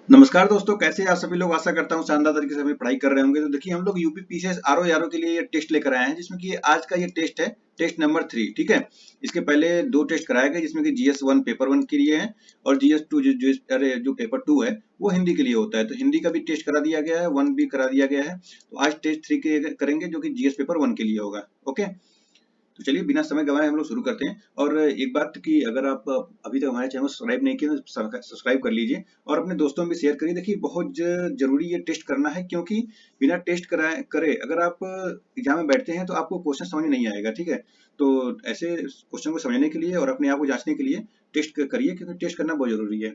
नमस्कार दोस्तों, कैसे हैं आप सभी लोग। आशा करता हूँ शानदार तरीके से अपनी पढ़ाई कर रहे होंगे। तो देखिए, हम लोग यूपी पीसीएस आरओ के लिए ये टेस्ट लेकर आए हैं, जिसमें कि आज का ये टेस्ट है, टेस्ट नंबर 3। ठीक है, इसके पहले 2 टेस्ट कराए गए, जिसमें कि जीएस 1 पेपर 1 के लिए है और जीएस 2 जो पेपर 2 है वो हिंदी के लिए होता है। तो हिंदी का भी टेस्ट करा दिया गया है, 1 भी करा दिया गया है। तो आज टेस्ट 3 के करेंगे, जो कि जीएस पेपर 1 के लिए होगा। ओके, तो चलिए बिना समय गंवाए हम लोग शुरू करते हैं। और एक बात कि अगर आप अभी तक हमारे चैनल को सब्सक्राइब नहीं किया तो सब्सक्राइब कर लीजिए और अपने दोस्तों में भी शेयर करिए। देखिए, बहुत जरूरी ये टेस्ट करना है, क्योंकि बिना टेस्ट कराए करे अगर आप एग्जाम में बैठते हैं तो आपको क्वेश्चन समझ में नहीं आएगा। ठीक है, तो ऐसे क्वेश्चन को समझने के लिए और अपने आप को जांचने के लिए टेस्ट करिए, क्योंकि टेस्ट करना बहुत जरूरी है।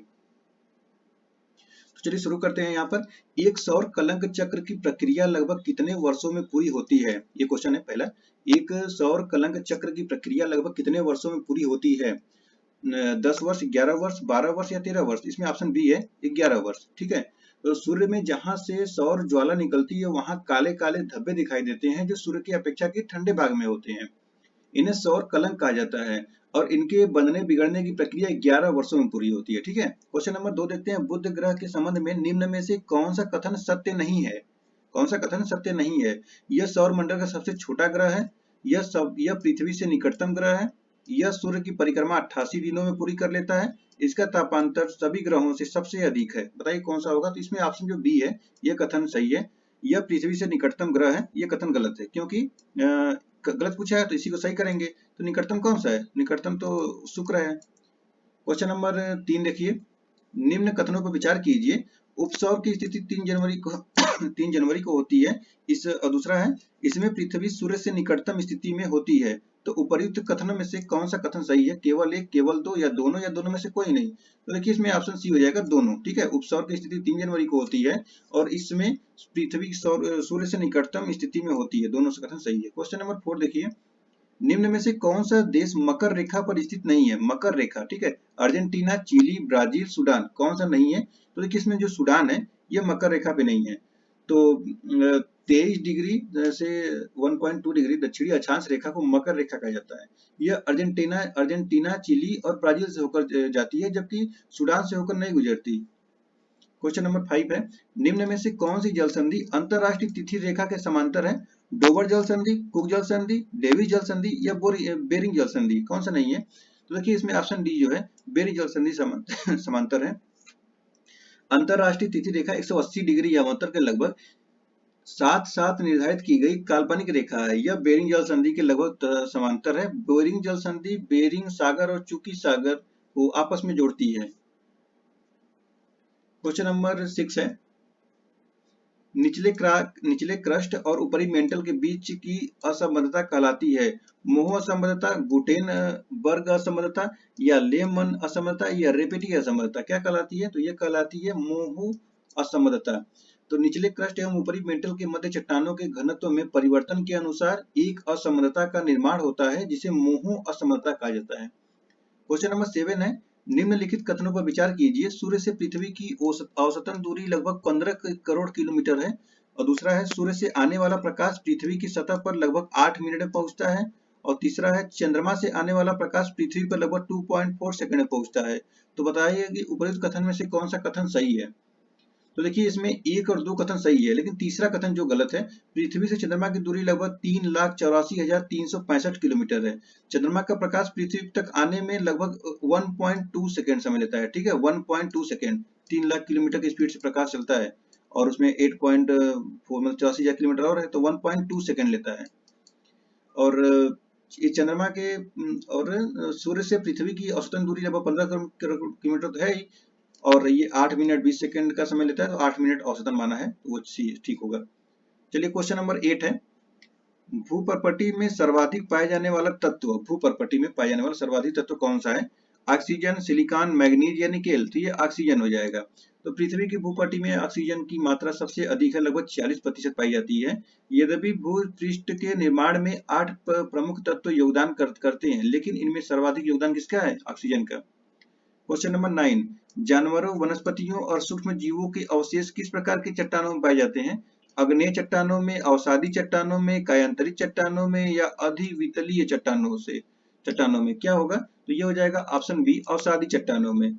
तो चलिए शुरू करते हैं। यहाँ पर एक सौर कलंक चक्र की प्रक्रिया लगभग कितने वर्षों में पूरी होती है, ये क्वेश्चन है पहला। एक सौर कलंक चक्र की प्रक्रिया लगभग कितने वर्षों में पूरी होती है? 10 वर्ष, 11 वर्ष, 12 वर्ष या 13 वर्ष। इसमें ऑप्शन बी है 11 वर्ष। ठीक है, तो सूर्य में जहां से सौर ज्वाला निकलती है वहां काले काले धब्बे दिखाई देते हैं, जो सूर्य की अपेक्षा के ठंडे भाग में होते हैं। इन्हें सौर कलंक कहा जाता है और इनके बनने बिगड़ने की प्रक्रिया 11 वर्षों में पूरी होती है। ठीक है, क्वेश्चन नंबर 2 देखते हैं। बुध ग्रह के संबंध में निम्न में से कौन सा कथन सत्य नहीं है? कौन सा कथन सत्य नहीं है? यह सौर मंडल का सबसे छोटा ग्रह है, यह पृथ्वी से निकटतम ग्रह है, यह सूर्य की परिक्रमा 88 दिनों में पूरी कर लेता है, इसका तापांतर सभी ग्रहों से सबसे अधिक है। बताइए कौन सा होगा। तो इसमें ऑप्शन जो बी है यह कथन सही है, यह पृथ्वी से निकटतम ग्रह है। यह कथन गलत है, क्योंकि गलत पूछा है तो इसी को सही करेंगे। तो निकटतम कौन सा है? निकटतम तो शुक्र है। क्वेश्चन नंबर 3 देखिए। निम्न कथनों पर विचार कीजिए। उपसौर की स्थिति 3 जनवरी को 3 जनवरी को होती है। इस और दूसरा है, इसमें पृथ्वी सूर्य से निकटतम स्थिति में होती है। तो उपर्युक्त कथनों में से कौन सा कथन सही है? केवल एक, केवल दो, या दोनों में से कोई नहीं? तो देखिए, इसमें ऑप्शन सी हो जाएगा, दोनों। ठीक है, उपसौर की स्थिति 3 जनवरी को होती है और इसमें पृथ्वी सूर्य से निकटतम स्थिति में होती है। दोनों से कथन सही है। क्वेश्चन नंबर 4 देखिए। निम्न में से कौन सा देश मकर रेखा पर स्थित नहीं है? मकर रेखा, ठीक है, अर्जेंटीना, चिली, ब्राजील, सूडान, कौन सा नहीं है? तो देखिए, इसमें जो सूडान है ये मकर रेखा पे नहीं है। तो 23 डिग्री से 1.2 डिग्री दक्षिणी अक्षांश रेखा को मकर रेखा कहा जाता है। यह अर्जेंटीना, चिली और ब्राजील से होकर जाती है, जबकि सूडान से होकर नहीं गुजरती। क्वेश्चन नंबर 5 है। निम्न में से कौन सी जल संधि अंतरराष्ट्रीय तिथि रेखा के समांतर है? डोवर जल संधि, कुक जल संधि, डेविस जल संधि या बेरिंग जल संधि, कौन सा नहीं है? तो देखिए, इसमें ऑप्शन डी जो है बेरिंग जल संधि समांतर है। अंतरराष्ट्रीय तिथि रेखा 180 डिग्री या अवतर के लगभग साथ साथ निर्धारित की गई काल्पनिक रेखा है। यह बेरिंग जल संधि के लगभग समांतर है। बेरिंग जल संधि बेरिंग सागर और चुकी सागर को आपस में जोड़ती है। क्वेश्चन नंबर 6 है। निचले क्रस्ट और ऊपरी मेंटल के बीच की असंबद्धता कहलाती है मोह असंबद्धता, गुटेनबर्ग असंबद्धता या लेमन असंबद्धता या रेपेटी असंबद्धता। क्या कहलाती है? तो यह कहलाती है मोह असंबद्धता। तो निचले क्रस्ट एवं ऊपरी मेंटल के मध्य चट्टानों के घनत्व में परिवर्तन के अनुसार एक असंबद्धता का निर्माण होता है, जिसे मोह असंबद्धता कहा जाता है। क्वेश्चन नंबर 7 है। निम्नलिखित कथनों पर विचार कीजिए। सूर्य से पृथ्वी की औसतन दूरी लगभग 15 करोड़ किलोमीटर है। और दूसरा है, सूर्य से आने वाला प्रकाश पृथ्वी की सतह पर लगभग 8 मिनट में पहुंचता है। और तीसरा है, चंद्रमा से आने वाला प्रकाश पृथ्वी पर लगभग 2.4 सेकंड में पहुंचता है। तो बताइए कि उपर्युक्त कथन में से कौन सा कथन सही है? तो देखिए, इसमें 1 और 2 कथन सही है, लेकिन तीसरा कथन जो गलत है। पृथ्वी से चंद्रमा की दूरी लगभग 3,84,365 किलोमीटर है। चंद्रमा का प्रकाश पृथ्वी तक आने में लगभग 1.2 सेकेंड समय लेता है। ठीक है, 1.2 सेकेंड। 3 लाख किलोमीटर की स्पीड से प्रकाश चलता है और उसमें 8.4 मतलब 84,000 किलोमीटर और है, तो 1.2 सेकेंड लेता है। और ये चंद्रमा के और सूर्य से पृथ्वी की औसतन दूरी लगभग 15 किलोमीटर तो है ही, और ये 8 मिनट 20 सेकंड का समय लेता है, तो 8 मिनट औसतन माना है, तो वो ठीक होगा। चलिए क्वेश्चन नंबर 8 है। भूपर्पटी में सर्वाधिक पाए जाने वाला तत्व, भूपर्पटी में पाए जाने वाला सर्वाधिक तत्व कौन सा है? ऑक्सीजन, सिलिकॉन, मैग्नीज या निकेल? तो ये ऑक्सीजन हो जाएगा। तो पृथ्वी की भूपटी में ऑक्सीजन की मात्रा सबसे अधिक है, लगभग 46% पाई जाती है। यद्यपि भूपृष्ठ के निर्माण में 8 प्रमुख तत्व योगदान करते हैं, लेकिन इनमें सर्वाधिक योगदान किसका है? ऑक्सीजन का। Question number 9। जानवरों, वनस्पतियों और सूक्ष्म जीवों के अवशेष किस प्रकार की चट्टानों में पाए जाते हैं? अग्नेय चट्टानों में, अवसादी चट्टानों में, कायांतरित चट्टानों में या अधिवितलीय चट्टानों में? क्या होगा? तो ये हो जाएगा ऑप्शन बी, अवसादी चट्टानों में।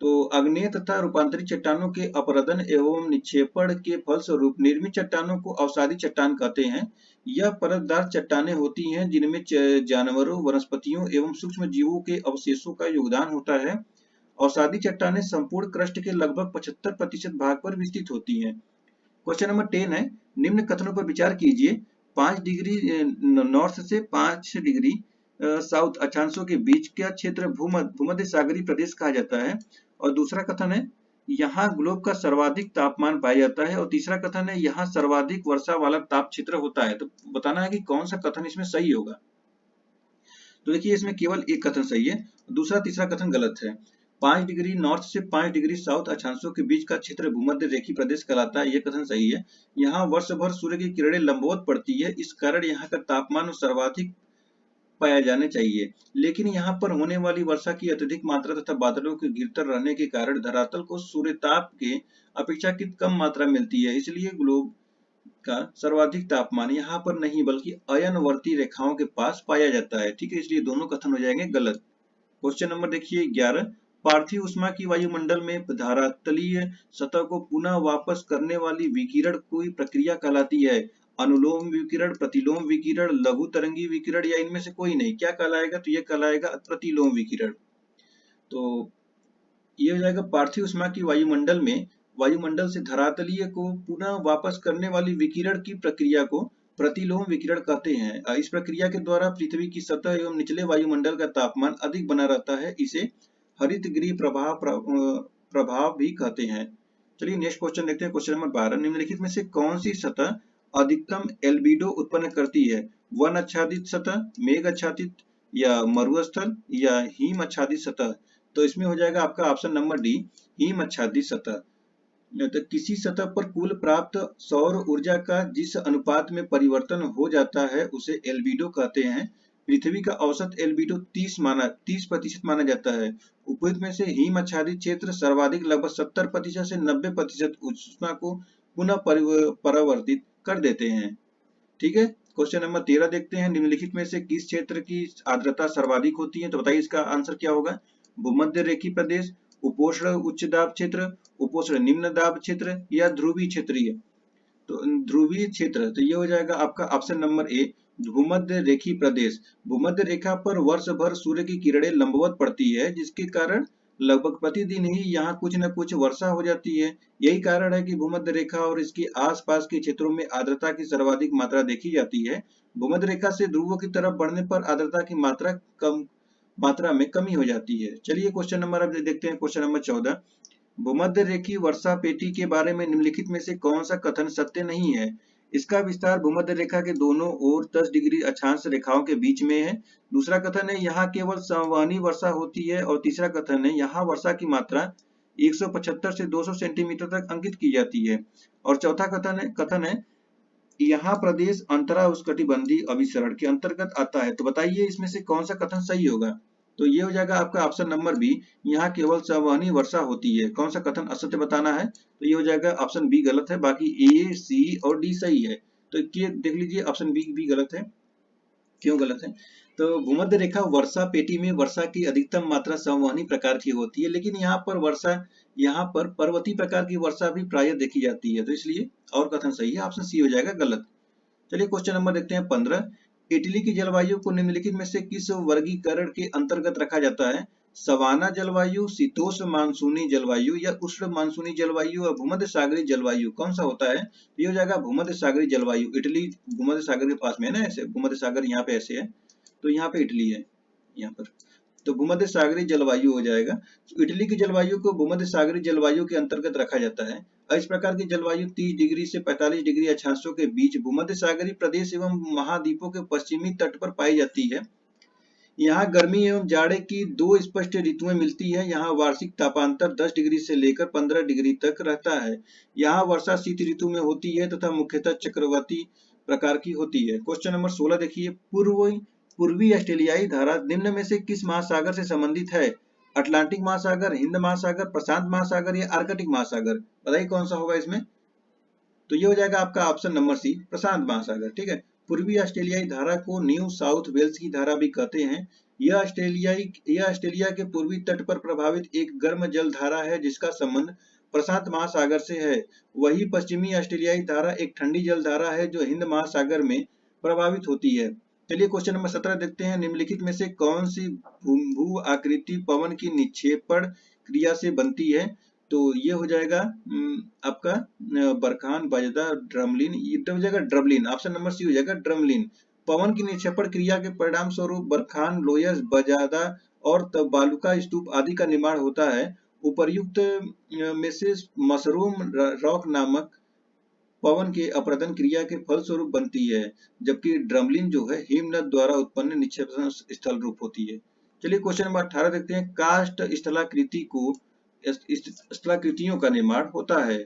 तो आग्नेय तथा रूपांतरित चट्टानों के अपरदन एवं निक्षेपण के फलस्वरूप निर्मित चट्टानों को अवसादी चट्टान कहते हैं। यह परतदार चट्टानें होती हैं जिनमें जानवरों, वनस्पतियों एवं सूक्ष्म जीवों के अवशेषों का योगदान होता है। अवसादी चट्टानें संपूर्ण क्रस्ट के लगभग 75% भाग पर विस्तृत होती हैं। क्वेश्चन नंबर 10 है, निम्न कथनों पर विचार कीजिए। 5 डिग्री नॉर्थ से 5 डिग्री साउथ अक्षांशों के बीच का क्षेत्र भूमध्य सागरीय प्रदेश कहा जाता है। और दूसरा कथन है, यहाँ ग्लोब का सर्वाधिक तापमान पाया जाता है। और तीसरा कथन है, यहाँ सर्वाधिक वर्षा वाला ताप क्षेत्र होता है। तो बताना है कि कौन सा कथन इसमें सही होगा। तो देखिए इसमें केवल एक कथन सही है, दूसरा तीसरा कथन गलत है। 5 डिग्री नॉर्थ से 5 डिग्री साउथ अक्षांशों के बीच का क्षेत्र भूमध्य रेखीय प्रदेश कहलाता है, यह कथन सही है। यहाँ वर्ष भर सूर्य की किरणें लंबवत पड़ती है, इस कारण यहाँ का तापमान सर्वाधिक पाया जाने चाहिए। लेकिन यहाँ पर होने वाली वर्षा की अत्यधिक मात्रा तथा बादलों के घिरतर रहने के कारण धरातल को सूर्यताप के अपेक्षाकृत कम मात्रा मिलती है, इसलिए ग्लोब का सर्वाधिक तापमान यहाँ पर नहीं बल्कि अयनवर्ती रेखाओं के पास पाया जाता है। ठीक है, इसलिए दोनों कथन हो जाएंगे गलत। क्वेश्चन नंबर देखिए 11, पार्थिव ऊष्मा की वायुमंडल में धरातलीय सतह को पुनः वापस करने वाली विकिरण कोई प्रक्रिया कहलाती है। अनुलोम विकिरण, प्रतिलोम विकिरण, लघु तरंगी विकिरण या इनमें से कोई नहीं। क्या कहलाएगा? तो यह कहलाएगा प्रतिलोम विकिरण। तो ये हो जाएगा पार्थिव ऊष्मा की वायुमंडल से धरातलीय को पुनः वापस करने वाली विकिरण की प्रक्रिया को प्रतिलोम विकिरण कहते हैं। इस प्रक्रिया के द्वारा पृथ्वी की सतह एवं निचले वायुमंडल का तापमान अधिक बना रहता है, इसे हरितगृह प्रभाव भी कहते हैं। चलिए नेक्स्ट क्वेश्चन देखते हैं। क्वेश्चन नंबर 12, निम्नलिखित में से कौन सी सतह अधिकतम एल्बिडो उत्पन्न करती है? वन आच्छादित सतह, मेघ आच्छादित या मरुस्थल या हिम आच्छादित सतह? तो इसमें हो जाएगा आपका ऑप्शन नंबर डी, हिम आच्छादित सतह। तो किसी सतह पर कुल प्राप्त सौर ऊर्जा का जिस अनुपात में परिवर्तन हो जाता है उसे एल्बिडो कहते हैं। पृथ्वी का औसत एल्बिडो 30% माना जाता है। उपयुक्त में से हिम आच्छादित क्षेत्र सर्वाधिक लगभग 70% से 90% ऊष्मा को पुनः परावर्तित कर देते हैं। ठीक है, क्वेश्चन नंबर 13 देखते हैं। निम्नलिखित में से किस क्षेत्र की आर्द्रता सर्वाधिक होती है? तो बताइए इसका आंसर क्या होगा। भूमध्य रेखीय प्रदेश, उपोष्ण उच्च दाब क्षेत्र, उपोष्ण निम्न दाब क्षेत्र या ध्रुवीय क्षेत्रीय? तो ध्रुवीय क्षेत्र, तो ये हो जाएगा आपका ऑप्शन नंबर ए, भूमध्य रेखीय प्रदेश। भूमध्य रेखा पर वर्ष भर सूर्य की किरणें लंबवत पड़ती है, जिसके कारण लगभग प्रतिदिन ही यहाँ कुछ न कुछ वर्षा हो जाती है। यही कारण है कि भूमध्य रेखा और इसके आसपास के क्षेत्रों में आर्द्रता की सर्वाधिक मात्रा देखी जाती है। भूमध्य रेखा से ध्रुवों की तरफ बढ़ने पर आर्द्रता की मात्रा में कमी हो जाती है। चलिए क्वेश्चन नंबर अब देखते हैं। क्वेश्चन नंबर 14, भूमध्य रेखीय वर्षा पेटी के बारे में निम्नलिखित में से कौन सा कथन सत्य नहीं है? इसका विस्तार भूमध्य रेखा के दोनों ओर 10 डिग्री अक्षांश रेखाओं के बीच में है। दूसरा कथन है यहाँ केवल संवहनी वर्षा होती है। और तीसरा कथन है यहाँ वर्षा की मात्रा 175 से 200 सेंटीमीटर तक अंकित की जाती है। और चौथा कथन है यहाँ प्रदेश अंतरा उष्णकटिबंधीय अभिसरण के अंतर्गत आता है। तो बताइए इसमें से कौन सा कथन सही होगा? तो ये हो जाएगा आपका ऑप्शन नंबर बी, यहाँ केवल संवहनी वर्षा होती है। कौन सा कथन असत्य बताना है? तो ये हो जाएगा ऑप्शन बी गलत है, बाकी ए, सी और डी सही है। तो ये देख लीजिए ऑप्शन बी गलत है। क्यों गलत है? तो भूमध्य रेखा वर्षा पेटी में वर्षा की अधिकतम मात्रा संवहनी प्रकार की होती है, लेकिन यहाँ पर पर्वतीय प्रकार की वर्षा भी प्रायः देखी जाती है, तो इसलिए और कथन सही है, ऑप्शन सी हो जाएगा गलत। चलिए क्वेश्चन नंबर देखते हैं 15, इटली की जलवायु को निम्नलिखित में से किस वर्गीकरण के अंतर्गत रखा जाता है? सवाना जलवायु, शीतोष्ण मानसूनी जलवायु या उष्ण मानसूनी जलवायु और भूमध्य सागरीय जलवायु? कौन सा होता है? ये हो जाएगा भूमध्य सागरीय जलवायु। इटली भूमध्य सागर के पास में है ना, ऐसे भूमध्य सागर यहाँ पे ऐसे है, तो यहाँ पे इटली है यहाँ पर, तो भूमध्य सागरीय जलवायु हो जाएगा। तो इटली की जलवायु को भूमध्य सागरीय जलवायु के अंतर्गत रखा जाता है। इस प्रकार की जलवायु 30 डिग्री से 45 डिग्री अक्षांशों के बीच भूमध्य सागरीय प्रदेश एवं महाद्वीपों के पश्चिमी तट पर पाई जाती है। यहाँ गर्मी एवं जाड़े की दो स्पष्ट ऋतुएं मिलती है। यहाँ वार्षिक तापांतर 10 डिग्री से लेकर 15 डिग्री तक रहता है। यहाँ वर्षा शीत ऋतु में होती है तथा मुख्यतः चक्रवाती प्रकार की होती है। क्वेश्चन नंबर 16 देखिए, पूर्वी ऑस्ट्रेलियाई धारा निम्न में से किस महासागर से संबंधित है? अटलांटिक महासागर, हिंद महासागर, प्रशांत महासागर या आर्कटिक महासागर? बताइए कौन सा होगा इसमें? तो ये हो जाएगा आपका ऑप्शन नंबर सी, प्रशांत महासागर। ठीक है, पूर्वी ऑस्ट्रेलियाई धारा को न्यू साउथ वेल्स की धारा भी कहते हैं। यह ऑस्ट्रेलिया के पूर्वी तट पर प्रभावित एक गर्म जल धारा है जिसका संबंध प्रशांत महासागर से है। वही पश्चिमी ऑस्ट्रेलियाई धारा एक ठंडी जल धारा है जो हिंद महासागर में प्रभावित होती है। चलिए क्वेश्चन नंबर 17 देखते हैं। निम्नलिखित में से कौन सी भू आकृति पवन की निक्षेपण क्रिया से बनती है? तो ये हो जाएगा आपका बरखान, बाजदा, ड्रमलिन। ये हो जाएगा ड्रबलिन, ऑप्शन नंबर सी हो जाएगा ड्रमलिन। पवन की निक्षेपण क्रिया के परिणाम स्वरूप बरखान, लोयस, बजादा और तब बालुका स्तूप आदि का निर्माण होता है। उपर्युक्त में से मशरूम रॉक नामक पवन के अपरदन क्रिया के फलस्वरूप बनती है, जबकि ड्रमलिन जो है हिमनद द्वारा उत्पन्न निक्षेपण स्थल रूप होती है। चलिए क्वेश्चन नंबर 18 देखते हैं। काष्ठ स्थलाकृति को स्थलाकृतियों का निर्माण होता है,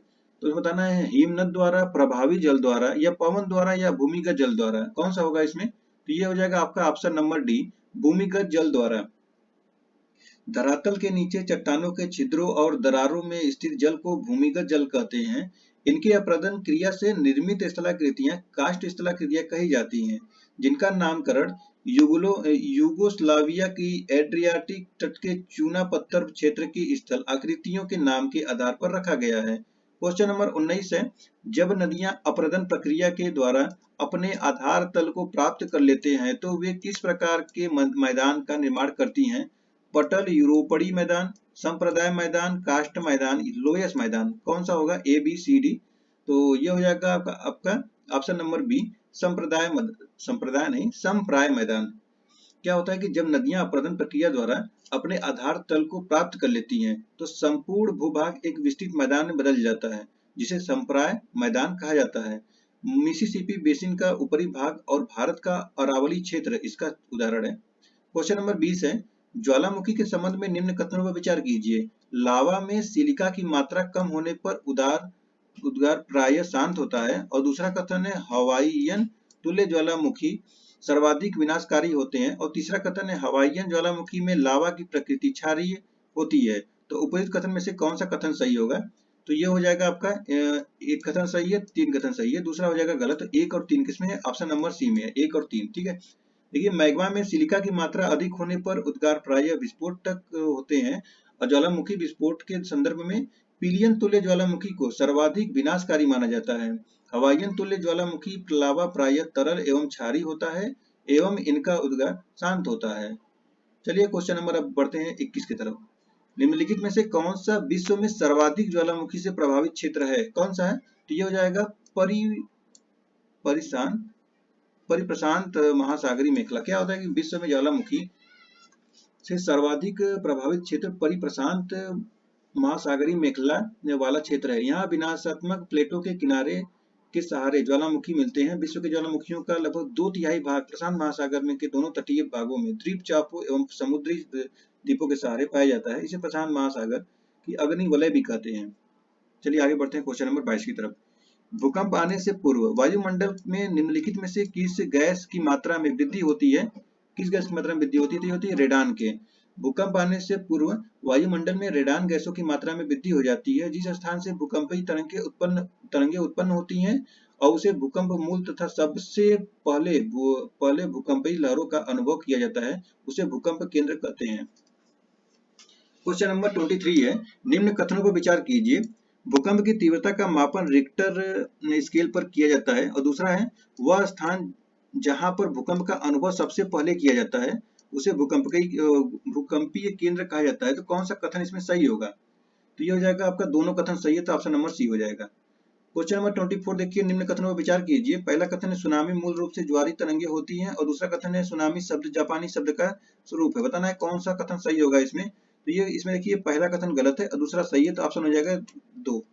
तो बताना है हिमनद द्वारा, प्रभावी जल द्वारा, या पवन द्वारा, या भूमिगत जल द्वारा। कौन सा होगा इसमें? तो ये हो जाएगा आपका ऑप्शन नंबर डी, भूमिगत जल द्वारा। धरातल के नीचे चट्टानों के छिद्रों और दरारों में स्थित जल को भूमिगत जल कहते हैं। इनके अपरदन क्रिया से निर्मित स्थलाकृतियां काष्ठ स्थलाकृतियां कही जाती हैं, जिनका नामकरण यूगोस्लाविया की एड्रियाटिक तट के चूना पत्थर क्षेत्र की स्थल आकृतियों के नाम के आधार पर रखा गया है। क्वेश्चन नंबर 19 है। जब नदियां अपरदन प्रक्रिया के द्वारा अपने आधार तल को प्राप्त कर लेते हैं तो वे किस प्रकार के मैदान का निर्माण करती हैं? पटल, यूरोपड़ी मैदान, संप्रदाय मैदान, काष्ठ मैदान, लोयस मैदान। कौन सा होगा? A B C D. तो ये हो जाएगा आपका ऑप्शन नंबर बी, संप्रदाय नहीं, संप्राय मैदान। क्या होता है कि जब नदियां अपरदन प्रक्रिया द्वारा अपने आधार तल को प्राप्त कर लेती हैं तो संपूर्ण भूभाग एक विस्तृत मैदान में बदल जाता है, जिसे संप्राय मैदान कहा जाता है। मिसिसिपी बेसिन का ऊपरी भाग और भारत का अरावली क्षेत्र इसका उदाहरण है। क्वेश्चन नंबर 20 है। ज्वालामुखी के संबंध में निम्न कथनों पर विचार कीजिए। लावा में सिलिका की मात्रा कम होने पर उद्गार प्रायः शांत होता है। और दूसरा कथन है हवाईयन तुल्य ज्वालामुखी सर्वाधिक विनाशकारी होते हैं। और तीसरा कथन है हवाईयन ज्वालामुखी में लावा की प्रकृति क्षारीय होती है। तो उपयुक्त कथन में से कौन सा कथन सही होगा? तो ये हो जाएगा आपका एक कथन सही है, 3 कथन सही है, दूसरा हो जाएगा गलत। 1 और 3 किसमें है? ऑप्शन नंबर सी में है, 1 और 3। ठीक है, देखिए मैग्मा में सिलिका की मात्रा अधिक होने पर उद्गार प्रायः विस्फोट तक होते हैं। और ज्वालामुखी विस्फोट के संदर्भ में पिलियन तुल्य ज्वालामुखी को सर्वाधिक विनाशकारी माना जाता है। हवाईयन तुल्य ज्वालामुखी लावा प्रायः तरल एवं क्षारीय होता है एवं इनका उद्गार शांत होता है। चलिए क्वेश्चन नंबर अब बढ़ते हैं 21 की तरफ। निम्नलिखित में से कौन सा विश्व में सर्वाधिक ज्वालामुखी से प्रभावित क्षेत्र है? कौन सा है? तो ये हो जाएगा परिप्रशांत महासागरीय मेखला। क्या होता है कि विश्व में ज्वालामुखी से सर्वाधिक प्रभावित क्षेत्र परिप्रशांत महासागरीय मेखला वाला क्षेत्र है। यहाँ विनाशात्मक प्लेटों के किनारे के सहारे ज्वालामुखी मिलते हैं। विश्व के ज्वालामुखियों का लगभग 2/3 भाग प्रशांत महासागर में के दोनों तटीय भागों में द्वीप चापों एवं समुद्री द्वीपों के सहारे पाया जाता है। इसे प्रशांत महासागर की अग्नि वलय भी कहते हैं। चलिए आगे बढ़ते हैं क्वेश्चन नंबर 22 की तरफ। भूकंप आने से पूर्व वायुमंडल में निम्नलिखित में से किस गैस की मात्रा में वृद्धि होती है? किस गैस की मात्रा में वृद्धि होती है? तो होती है रेडान के। भूकंप आने से पूर्व वायुमंडल में रेडान गैसों की मात्रा में वृद्धि हो जाती है। जिस स्थान से भूकंपीय तरंगे उत्पन्न होती हैं और उसे भूकंप मूल तथा सबसे पहले भूकंपीय लहरों का अनुभव किया जाता है, उसे भूकंप केंद्र कहते हैं। क्वेश्चन नंबर 23 है। निम्न कथनों पर विचार कीजिए। भूकंप की तीव्रता का मापन रिक्टर स्केल पर किया जाता है। और दूसरा है वह स्थान जहां पर भूकंप का अनुभव सबसे पहले किया जाता है उसे भूकंपीय केंद्र कहा जाता है। तो कौन सा कथन इसमें सही होगा? तो ये हो जाएगा आपका दोनों कथन सही है, तो ऑप्शन नंबर सी हो जाएगा। क्वेश्चन नंबर 24 देखिए। निम्न कथनों पर विचार कीजिए। पहला कथन है सुनामी मूल रूप से ज्वारी तरंगे होती हैं। और दूसरा कथन है सुनामी शब्द जापानी शब्द का स्वरूप है। बताना है कौन सा कथन सही होगा इसमें। तो ये इसमें देखिए पहला कथन गलत है और दूसरा सही है, तो ऑप्शन हो जाएगा 2।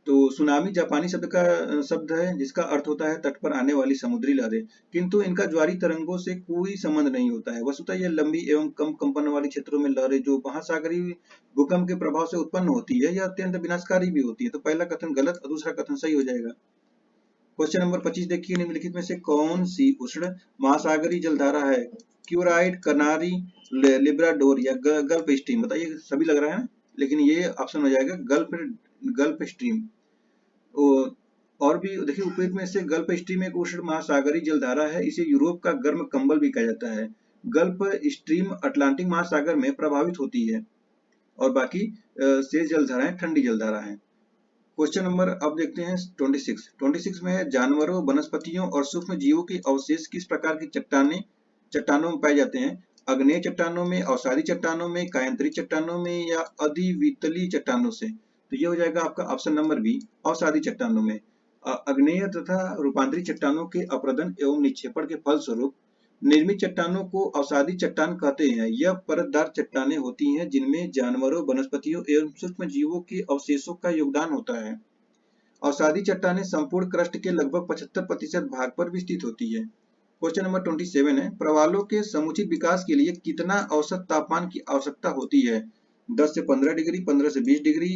तो सुनामी जापानी शब्द है जिसका अर्थ होता है तट पर आने वाली समुद्री लहरें, किंतु इनका ज्वारी तरंगों से कोई संबंध नहीं होता है। वस्तुतः यह लंबी एवं कम कंपन वाली क्षेत्रों में लहरें जो महासागरीय भूकंप के प्रभाव से उत्पन्न होती है, यह अत्यंत विनाशकारी भी होती है। तो पहला कथन गलत और दूसरा कथन सही हो जाएगा। क्वेश्चन नंबर 25 देखिए। निम्नलिखित में से कौन सी उष्ण महासागरीय जलधारा है? क्यूराइड, कनारी, लिब्राडोर या गल्फ स्ट्रीम। बताइए, सभी लग रहा है, लेकिन ये ऑप्शन हो जाएगा गल्फ स्ट्रीम। और भी देखिए, उपयुक्त में से गल्फ स्ट्रीम एक उष्ण महासागरीय जलधारा है। इसे यूरोप का गर्म कंबल भी कहा जाता है। गल्फ स्ट्रीम अटलांटिक महासागर में प्रभावित होती है और बाकी शेष जलधाराएं ठंडी जलधारा है। क्वेश्चन नंबर अब देखते हैं 26 में है, जानवरों, वनस्पतियों और सूक्ष्म जीवों के अवशेष किस प्रकार की चट्टानों में पाए जाते हैं? अग्नेय चट्टानों में, अवसादी चट्टानों में, कायांतरित चट्टानों में या अधिवितलीय चट्टानों से? तो ये हो जाएगा आपका ऑप्शन नंबर बी, अवसादी चट्टानों में। अग्नेय तथा रूपांतरित चट्टानों के अपरदन एवं निक्षेपण के फलस्वरूप निर्मित चट्टानों को अवसादी चट्टान कहते हैं। यह परतदार चट्टानें होती हैं जिनमें जानवरों, वनस्पतियों एवं सूक्ष्म जीवों के अवशेषों का योगदान होता है। अवसादी चट्टानें संपूर्ण क्रस्ट के लगभग 75% भाग पर विस्तृत होती है। क्वेश्चन नंबर 27 है, प्रवालों के समुचित विकास के लिए कितना औसत तापमान की आवश्यकता होती है? 10 से 15 डिग्री, 15 से 20 डिग्री,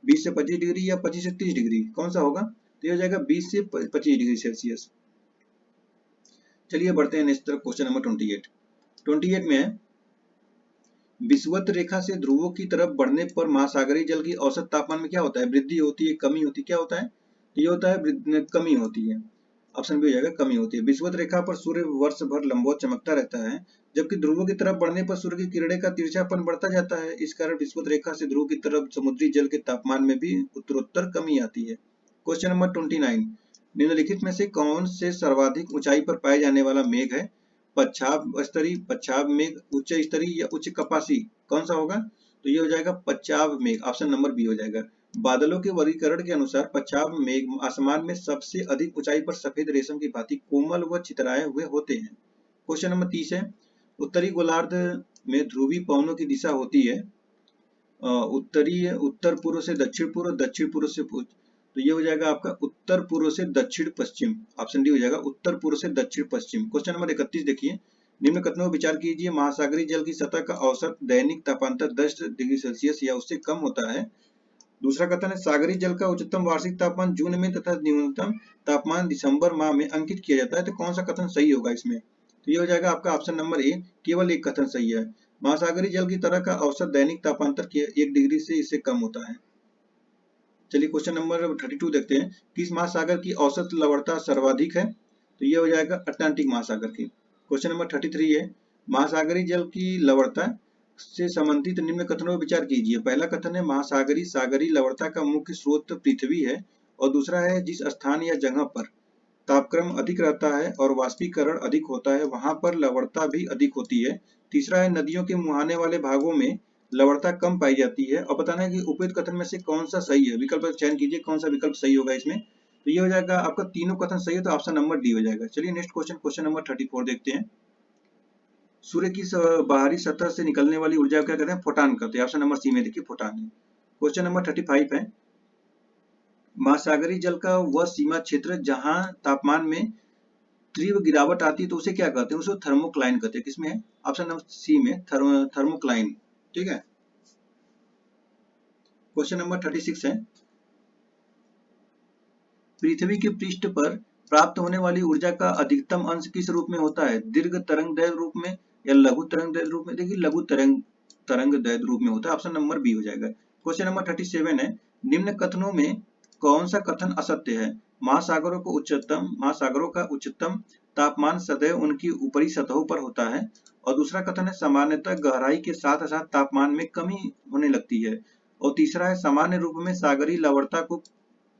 20 से 25 डिग्री या 25 से 30 डिग्री? कौन सा होगा? तो ये हो जाएगा 20 से 25 डिग्री सेल्सियस। चलिए बढ़ते हैं नेक्स्ट तरफ। क्वेश्चन नंबर 28 में है, विषुवत रेखा से ध्रुवों की तरफ बढ़ने पर महासागरीय जल की औसत तापमान में क्या होता है? वृद्धि होती है, कमी होती है? क्या होता है? तो ये होता है कमी होती है। ऑप्शन बी हो जाएगा, कमी होती है। विषुवत रेखा पर सूर्य वर्ष भर लंबवत चमकता रहता है, जबकि ध्रुवों की तरफ बढ़ने पर सूर्य की किरणें का तिरछापन बढ़ता जाता है। इस कारण विषुवत रेखा से ध्रुव की तरफ समुद्री जल के तापमान में भी उत्तरोत्तर कमी आती है। क्वेश्चन नंबर 29, निम्नलिखित में से कौन से सर्वाधिक ऊंचाई पर पाए जाने वाला मेघ है? पच्छाद स्तरीय, पच्छाद मेघ, उच्च स्तरीय या उच्च कपासी? कौन सा होगा? तो ये हो जाएगा पच्छाद मेघ, ऑप्शन नंबर बी हो जाएगा। बादलों के वर्गीकरण के अनुसार पच्छाद मेघ आसमान में सबसे अधिक ऊंचाई पर सफेद रेशम की भांति कोमल व छितराए हुए होते हैं। क्वेश्चन नंबर 30 है, उत्तरी गोलार्ध में ध्रुवीय पवनों की दिशा होती है उत्तरी, उत्तर पूर्व से दक्षिण पूर्व, दक्षिण पूर्व से पूर्व। तो ये हो जाएगा आपका उत्तर पूर्व से दक्षिण पश्चिम, ऑप्शन डी हो जाएगा, उत्तर पूर्व से दक्षिण पश्चिम। क्वेश्चन नंबर 31 देखिए, निम्न कथनों पर विचार कीजिए। महासागरीय जल की सतह का औसत दैनिक तापांतर 10 डिग्री सेल्सियस या उससे कम होता है। दूसरा कथन है, सागरीय जल का उच्चतम वार्षिक तापमान जून में तथा न्यूनतम तापमान दिसंबर माह में अंकित किया जाता है। तो कौन सा कथन सही होगा इसमें? तो ये हो जाएगा आपका ऑप्शन नंबर ए, केवल एक कथन सही है। महासागरीय जल की तरह का औसत दैनिक तापांतर 1 डिग्री से इससे कम होता है। चलिए क्वेश्चन नंबर 32 देखते हैं, किस महासागर की औसत लवणता सर्वाधिक है? तो ये हो जाएगा अटलांटिक महासागर की। क्वेश्चन नंबर 33 है, महासागरीय जल की लवणता से संबंधित निम्न कथनों पर विचार कीजिए। पहला कथन है, महासागरीय सागरीय लवणता का मुख्य स्रोत पृथ्वी है। और दूसरा है, जिस स्थान या जगह पर तापक्रम अधिक रहता है और वाष्पीकरण अधिक होता है वहां पर लवणता भी अधिक होती है। तीसरा है, नदियों के मुहाने वाले भागों में लवणता कम पाई जाती है। और बताना है कि उपयुक्त कथन में से कौन सा सही है। विकल्प का चयन कीजिए, कौन सा विकल्प सही होगा इसमें। तो ये हो जाएगा आपका तीनों कथन सही है, तो ऑप्शन नंबर डी हो जाएगा। चलिए नेक्स्ट क्वेश्चन, क्वेश्चन नंबर 34 देखते हैं। सूर्य की बाहरी सतह से निकलने वाली ऊर्जा को क्या कहते हैं? फोटान कहते हैं। ऑप्शन नंबर सी में देखिए फोटान है। क्वेश्चन नंबर 35 है, महासागरीय जल का वह सीमा क्षेत्र जहां तापमान में तीव्र गिरावट आती है तो उसे क्या कहते हैं? उसे थर्मोक्लाइन कहते हैं। किसमें है? ऑप्शन नंबर सी में, थर्मोक्लाइन। ठीक है। क्वेश्चन नंबर 36 है, पृथ्वी के पृष्ठ पर प्राप्त होने वाली ऊर्जा का अधिकतम अंश किस रूप में होता है? दीर्घ तरंगदैर्घ्य रूप में या लघु तरंगदैर्घ्य रूप में? देखिए लघु तरंगदैर्घ्य रूप में होता है। ऑप्शन नंबर बी हो जाएगा। क्वेश्चन नंबर 37 है, निम्न कथनों में कौन सा कथन असत्य है? महासागरों का उच्चतम तापमान सदैव उनकी ऊपरी सतहों पर होता है। और दूसरा कथन है, सामान्यतः गहराई के साथ साथ तापमान में कमी होने लगती है। और तीसरा है, सामान्य रूप में सागरीय लवणता को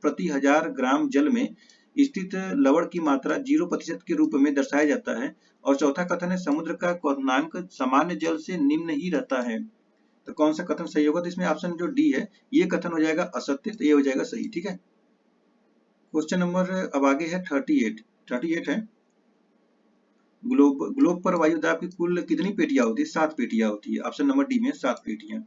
प्रति 1000 ग्राम जल में स्थित लवण की मात्रा 0% के रूप में दर्शाया जाता है। और चौथा कथन है, समुद्र का क्वथनांक सामान्य जल से निम्न ही रहता है। तो कौन सा कथन सही होगा? तो इसमें ऑप्शन जो डी है ये कथन हो जाएगा असत्य, तो ये हो जाएगा सही। ठीक है। क्वेश्चन नंबर अब आगे है 38 है, ग्लोब पर वायुदाब की कुल कितनी पेटियां होती है? 7 पेटियां होती है। ऑप्शन नंबर डी में 7 पेटियां।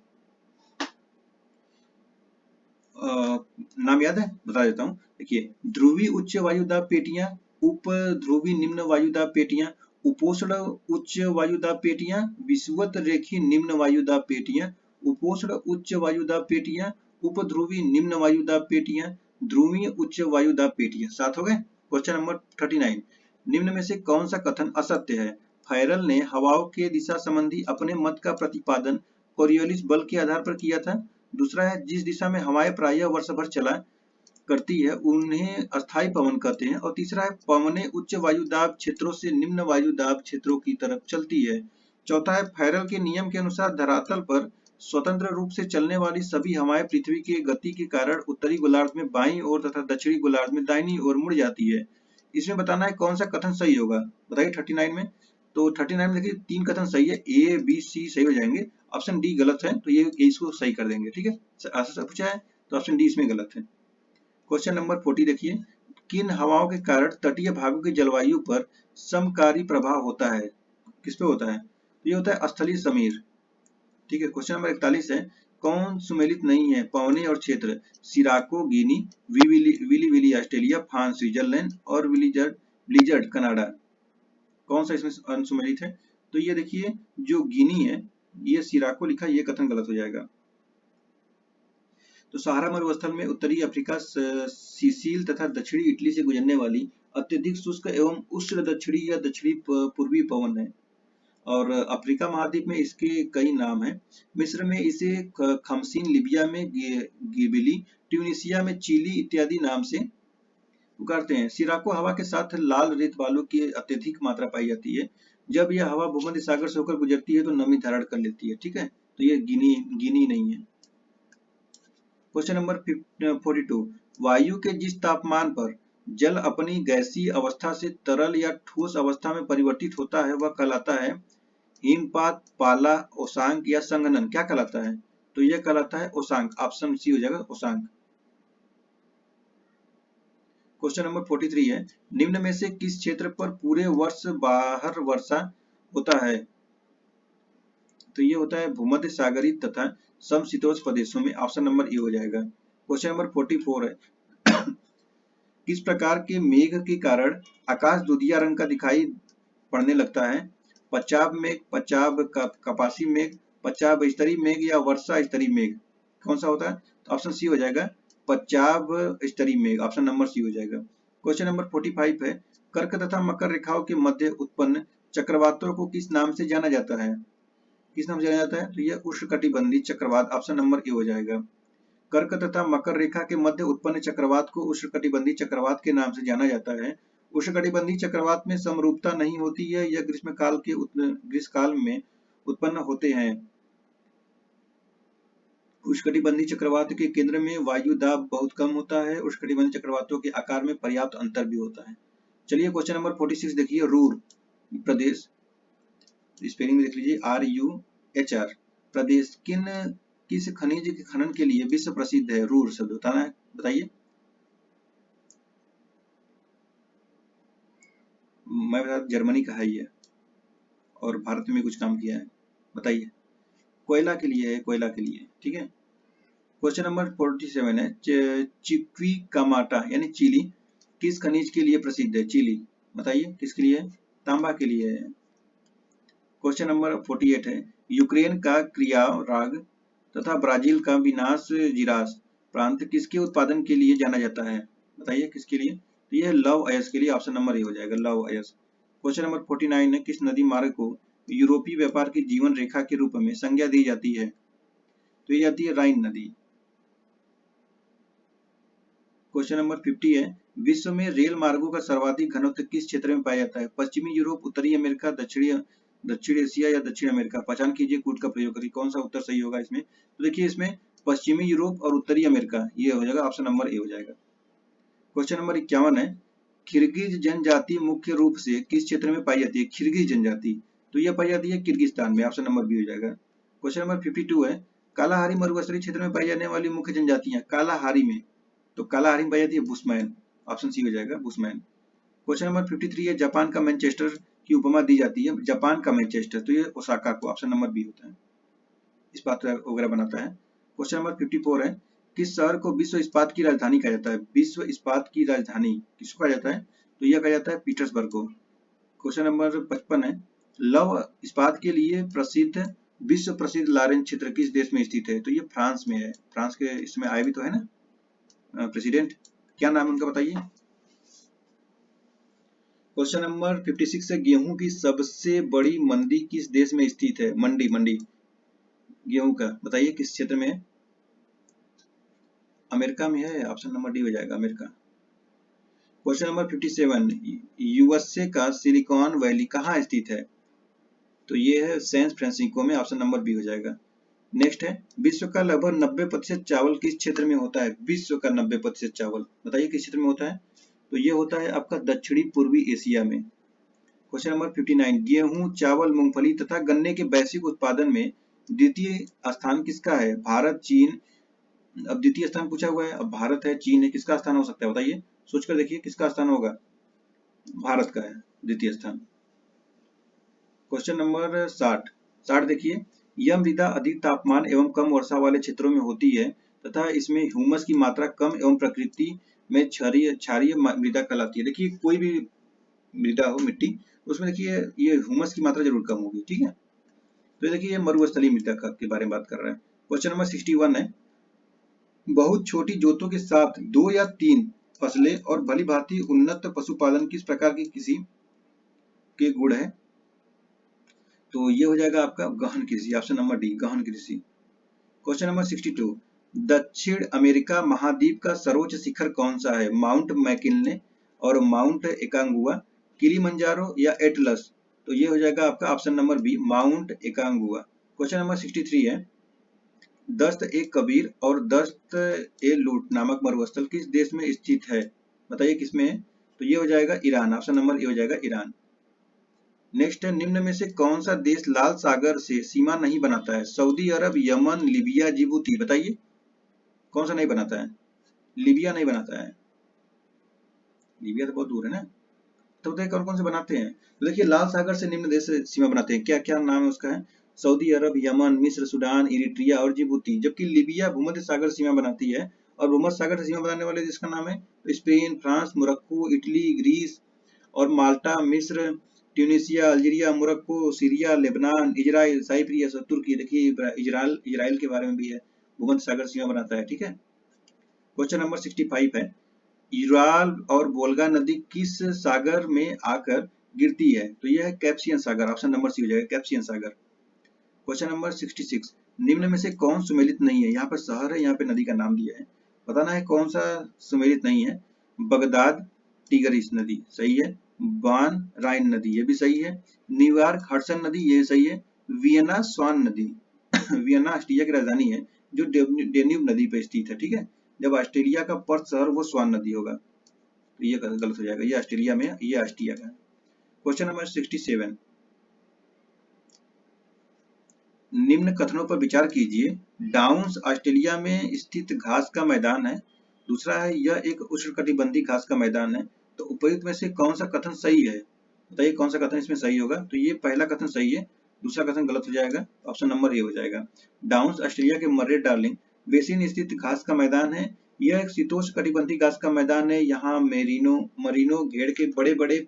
नाम याद है? बता देता हूँ। देखिए, ध्रुवीय उच्च वायुदाब पेटियां, उप ध्रुवीय निम्न वायुदाब पेटियां, उपोष्ण उच्च वायुदाब पेटियां, विषुवत रेखीय निम्न वायुदाब पेटियां, उपोष्ण उच्च वायुदाब पेटियां, उपध्रुवीय निम्न वायुदाब पेटियां, ध्रुवीय उच्च वायुदाब पेटियां। 7 हो गए। क्वेश्चन नंबर 39, निम्न में से कौन सा कथन असत्य है? फैरल ने हवाओं के दिशा संबंधी अपने मत का प्रतिपादन कोरियोलिस बल के आधार पर किया था। दूसरा है, जिस दिशा में हवाएं प्रायः वर्ष भर चला करती है उन्हें अस्थायी पवन कहते हैं। और तीसरा है पवनें उच्च वायुदाब क्षेत्रों से निम्न वायुदाब क्षेत्रों की तरफ चलती है। चौथा है फैरल के नियम के अनुसार धरातल पर स्वतंत्र रूप से चलने वाली सभी हवाएं पृथ्वी के गति के कारण उत्तरी गोलार्ध में बाईं ओर तथा दक्षिणी गोलार्ध में दाहिनी ओर मुड़ जाती है। इसमें बताना है कौन सा कथन सही होगा, बताइए 39 में। तो 39 में देखिए 3 कथन सही है, ए बी सी सही हो जाएंगे, ऑप्शन डी गलत है, तो ये इसको सही कर देंगे। ठीक है, ऐसा पूछा है तो ऑप्शन डी इसमें गलत है। क्वेश्चन नंबर 40 देखिए, किन हवाओं के कारण तटीय भागों की जलवायु पर समकारी प्रभाव होता है? किस पे होता है? तो ये होता है स्थलीय समीर। ठीक है, क्वेश्चन नंबर 41 है, कौन सुमेलित नहीं है? पवने और क्षेत्र, सिराको गिनी, विली विली ऑस्ट्रेलिया, फान स्विट्जरलैंड और ब्लिजर्ड कनाडा। कौन सा इसमें अनसुमेलित है? तो ये देखिए जो गिनी है, ये सिराको लिखा, ये कथन गलत हो जाएगा। तो सहारा मरुस्थल में उत्तरी अफ्रीका, सिसिल तथा दक्षिणी इटली से गुजरने वाली अत्यधिक शुष्क एवं उष्ण दक्षिणी या दक्षिणी पूर्वी पवन है। और अफ्रीका महाद्वीप में इसके कई नाम हैं। मिस्र में इसे खमसीन, लिबिया में गिबिली, ट्यूनिसिया में चिली इत्यादि नाम से पुकारते हैं। सिराको हवा के साथ लाल रेत बालू की अत्यधिक मात्रा पाई जाती है। जब यह हवा भूमध्य सागर से होकर गुजरती है तो नमी धारण कर लेती है। ठीक है, तो ये गिनी नहीं है। क्वेश्चन नंबर 42, वायु के जिस तापमान पर जल अपनी गैसीय अवस्था से तरल या ठोस अवस्था में परिवर्तित होता है वह कहलाता है हिमपात, पाला, ओसांक या संघनन। क्या कहलाता है? तो यह कहलाता है ओसांक, ऑप्शन सी हो जाएगा ओसांक। क्वेश्चन नंबर 43 है, निम्न में से किस क्षेत्र पर पूरे वर्ष बाहर वर्षा होता है? तो ये होता है भूमध्य सागरीय तथा समशीतोष्ण प्रदेशों में, ऑप्शन नंबर ए हो जाएगा। क्वेश्चन नंबर 44 है, किस प्रकार के मेघ के कारण आकाश दूधिया रंग का दिखाई पड़ने लगता है? पचाव मेघ, कपासी मेघ, पचाव स्तरीय मेघ या वर्षा स्तरीय मेघ। कौन सा होता है? तो ऑप्शन सी हो जाएगा पचाव स्तरीय मेघ, ऑप्शन नंबर सी हो जाएगा। क्वेश्चन नंबर 45 है, कर्क तथा मकर रेखाओं के मध्य उत्पन्न चक्रवातों को किस नाम से जाना जाता है? किस नाम से जाना जाता है? तो यह उष्णकटिबंधीय चक्रवात, ऑप्शन नंबर ए हो जाएगा। कर्क तथा मकर रेखा के मध्य उत्पन्न चक्रवात को उष्णकटिबंधीय चक्रवात के नाम से जाना जाता है। उष्णकटिबंधीय चक्रवात में समरूपता नहीं होती है, यह ग्रीष्मकाल में उत्पन्न होते हैं। उष्णकटिबंधीय चक्रवात के केंद्र में वायु दाब बहुत कम होता है। उष्णकटिबंधीय चक्रवातों के आकार में पर्याप्त अंतर भी होता है। चलिए क्वेश्चन नंबर 46 देखिए, रूर प्रदेश, स्पेलिंग में देख लीजिए RUHR, प्रदेश किस खनिज के खनन के लिए विश्व प्रसिद्ध है? रूर शब्द बताना है, बताइए। मैं बता, जर्मनी का है ये और भारत में कुछ काम किया है, बताइए। कोयला के लिए है, कोयला के लिए। ठीक है, क्वेश्चन नंबर 47 है, चिक्विकामाटा यानी चिली किस खनिज के लिए प्रसिद्ध है? चिली, बताइए किसके लिए? तांबा के लिए है। क्वेश्चन नंबर 48 है, यूक्रेन का क्रियाराग तथा ब्राजील का मिनास जिरास प्रांत किसके उत्पादन के लिए जाना जाता है? बताइए किसके लिए? तो यह लौह अयस्क के लिए, ऑप्शन नंबर ए हो जाएगा, लौह अयस्क। क्वेश्चन नंबर 49 है, किस नदी मार्ग को यूरोपीय व्यापार की जीवन रेखा के रूप में संज्ञा दी जाती है? तो ये आती है राइन नदी। क्वेश्चन नंबर 50 है, विश्व में रेल मार्गों का सर्वाधिक घनत्व किस क्षेत्र में पाया जाता है? पश्चिमी यूरोप, उत्तरी अमेरिका, दक्षिण एशिया या दक्षिण अमेरिका। पहचान कीजिए, कूट का प्रयोग करिए, कौन सा उत्तर सही होगा इसमें? तो देखिए इसमें पश्चिमी यूरोप और उत्तरी अमेरिका, ये हो जाएगा, ऑप्शन नंबर ए हो जाएगा। क्वेश्चन नंबर 51 है, किर्गिज जनजाति मुख्य रूप से किस क्षेत्र में पाई जाती है? किर्गिज जनजाति, तो यह पाई जाती है किर्गिस्तान में, ऑप्शन नंबर बी हो जाएगा। क्वेश्चन नंबर 52 है, कालाहारी मरुस्थलीय क्षेत्र में पाई जाने वाली मुख्य जनजातियां कालाहारी में, तो कालाहारी में पाई जाती है बुशमैन, ऑप्शन सी हो जाएगा बुशमैन। क्वेश्चन नंबर 53 है, जापान का मैनचेस्टर की उपमा दी जाती है, जापान का मैनचेस्टर, तो ये ओसाका को, ऑप्शन नंबर बी होता है, इस बात वगैरह बनाता है। क्वेश्चन नंबर 54 है, किस शहर को विश्व इस्पात की राजधानी कहा जाता है? विश्व इस्पात की राजधानी किसको कहा जाता है? तो यह कहा जाता है पीटर्सबर्ग को। क्वेश्चन नंबर 55 है, लौह इस्पात के लिए प्रसिद्ध विश्व प्रसिद्ध लॉरेंस क्षेत्र किस देश में स्थित है? तो ये फ्रांस में है। फ्रांस के इसमें आए भी तो है ना प्रेसिडेंट, क्या नाम है उनका, बताइए। क्वेश्चन नंबर 56 है, गेहूं की सबसे बड़ी मंडी किस देश में स्थित है? मंडी गेहूं का, बताइए किस क्षेत्र में है? अमेरिका में है, ऑप्शन नंबर डी हो जाएगा अमेरिका। क्वेश्चन नंबर 57, यूएसए का सिलिकॉन वैली कहाँ स्थित है? तो ये है सैन फ्रांसिस्को में, ऑप्शन नंबर बी हो जाएगा। नेक्स्ट है, विश्व का लगभग 90% चावल किस क्षेत्र में होता है? विश्व का 90% चावल बताइए किस क्षेत्र में होता है? तो ये होता है आपका दक्षिणी पूर्वी एशिया में। क्वेश्चन नंबर 59, गेहूं, चावल, मूंगफली तथा गन्ने के वैश्विक उत्पादन में द्वितीय स्थान किसका है? भारत, चीन। अब द्वितीय स्थान पूछा हुआ है, अब भारत है, चीन है, किसका स्थान हो सकता है बताइए, सोचकर देखिए किसका स्थान होगा। भारत का है द्वितीय स्थान। क्वेश्चन नंबर 60 देखिए, यह मृदा अधिक तापमान एवं कम वर्षा वाले क्षेत्रों में होती है तथा इसमें ह्यूमस की मात्रा कम एवं प्रकृति में क्षारीय मृदा कहलाती है। देखिए कोई भी मृदा हो, मिट्टी, उसमें देखिए ये ह्यूमस की मात्रा जरूर कम होगी, ठीक है। तो देखिए ये मरुस्थलीय मृदा के बारे में बात कर रहा है। क्वेश्चन नंबर 61 है, बहुत छोटी जोतों के साथ 2 या 3 फसलें और भली भांति उन्नत पशुपालन किस प्रकार की किसी के गुण है? तो ये हो जाएगा आपका गहन कृषि, ऑप्शन नंबर डी गहन कृषि। क्वेश्चन नंबर 62, दक्षिण अमेरिका महाद्वीप का सर्वोच्च शिखर कौन सा है? माउंट मैकिन्ले और माउंट एकांगुआ, किलिमंजारो या एटलस? तो ये हो जाएगा आपका option number B mount Aconcagua. Question number 63 है, दस्त ए कबीर और दस्त ए लूट नामक मरुस्थल किस देश में स्थित है? बताइए किसमें है? तो ये हो जाएगा ईरान, ऑप्शन नंबर ए हो जाएगा ईरान। नेक्स्ट है, निम्न में से कौन सा देश लाल सागर से सीमा नहीं बनाता है? सऊदी अरब, यमन, लीबिया, जिबूती। बताइए कौन सा नहीं बनाता है? लीबिया नहीं बनाता है, लीबिया तो बहुत दूर है ना। तो बताइए कौन कौन से बनाते हैं? तो देखिए लाल सागर से निम्न देश से सीमा बनाते हैं, क्या क्या नाम है उसका है? सऊदी अरब, यमन, मिस्र, सूडान, इरिट्रिया और जिबूती। जबकि लीबिया भूमध्य सागर से सीमा बनाती है, और भूमध्य सागर से सीमा बनाने वाले देश का नाम है तो Spain, France, Morocco, Italy, Greece और माल्टा, मिस्र, Tunisia, Algeria, Morocco, Syria, Lebanon, Israel, Cyprus और तुर्की। देखिए इजराइल के बारे में भी है, भूमध्य सागर सीमा बनाता है, ठीक है। क्वेश्चन नंबर 65 है, यूराल और वोल्गा नदी किस सागर में आकर गिरती है? तो यह है कैप्सियन सागर, ऑप्शन नंबर सी हो जाएगा कैप्सियन सागर। क्वेश्चन नंबर 66, निम्न में से कौन सुमेलित नहीं है? यहाँ पर शहर है, यहाँ पे नदी का नाम दिया है, बताना है कौन सा सुमेलित नहीं है। बगदाद टिगरिस नदी सही है, बान राइन नदी ये भी सही है, न्यूयॉर्क हडसन नदी ये सही है, वियना स्वान नदी वियना ऑस्ट्रिया की राजधानी है जो डेन्यूब नदी पे स्थित है, ठीक है। जब ऑस्ट्रेलिया का पर्थ शहर वो स्वान नदी होगा, तो ये गलत हो जाएगा, ये ऑस्ट्रेलिया में, ये ऑस्ट्रिया का है। क्वेश्चन नंबर 67, निम्न कथनों पर विचार कीजिए। डाउन्स ऑस्ट्रेलिया में स्थित घास का मैदान है। दूसरा है यह एक उष्णकटिबंधीय घास का मैदान है। तो उपयुक्त में से कौन सा कथन सही है? बताइए कौन सा कथन इसमें सही होगा? तो ये पहला कथन सही है, दूसरा कथन गलत हो जाएगा, ऑप्शन नंबर ए हो जाएगा। डाउन्स ऑस्ट्रेलिया के मर्रे डार्लिंग बेसिन स्थित घास का मैदान है। यह एक शीतोष्ण कटिबंधीय घास का मैदान है। यहाँ मरीनो घेड़ के बड़े बड़े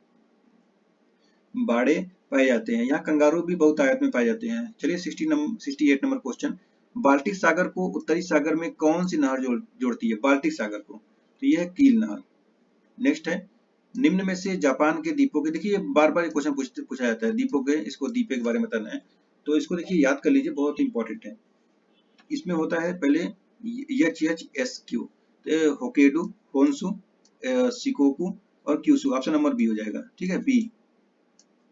बाड़े पाए जाते हैं। यहाँ कंगारू भी बहुत आयत में पाए जाते हैं। चलिए 68 नंबर क्वेश्चन, बाल्टिक सागर को उत्तरी सागर में कौन सी नहर जोड़ती है? बाल्टिक सागर को, तो यह है कील नहर। नेक्स्ट है, निम्न में से जापान के द्वीपों के, देखिए बार बार क्वेश्चन पूछा जाता है द्वीपों के, इसको द्वीप के बारे में बताना है, तो इसको देखिए याद कर लीजिए, बहुत इंपॉर्टेंट है। इसमें होता है पहले HHSQ, होकेडू, होन्सू, शिकोकू और क्यूसू, ऑप्शन नंबर बी हो जाएगा, ठीक है, B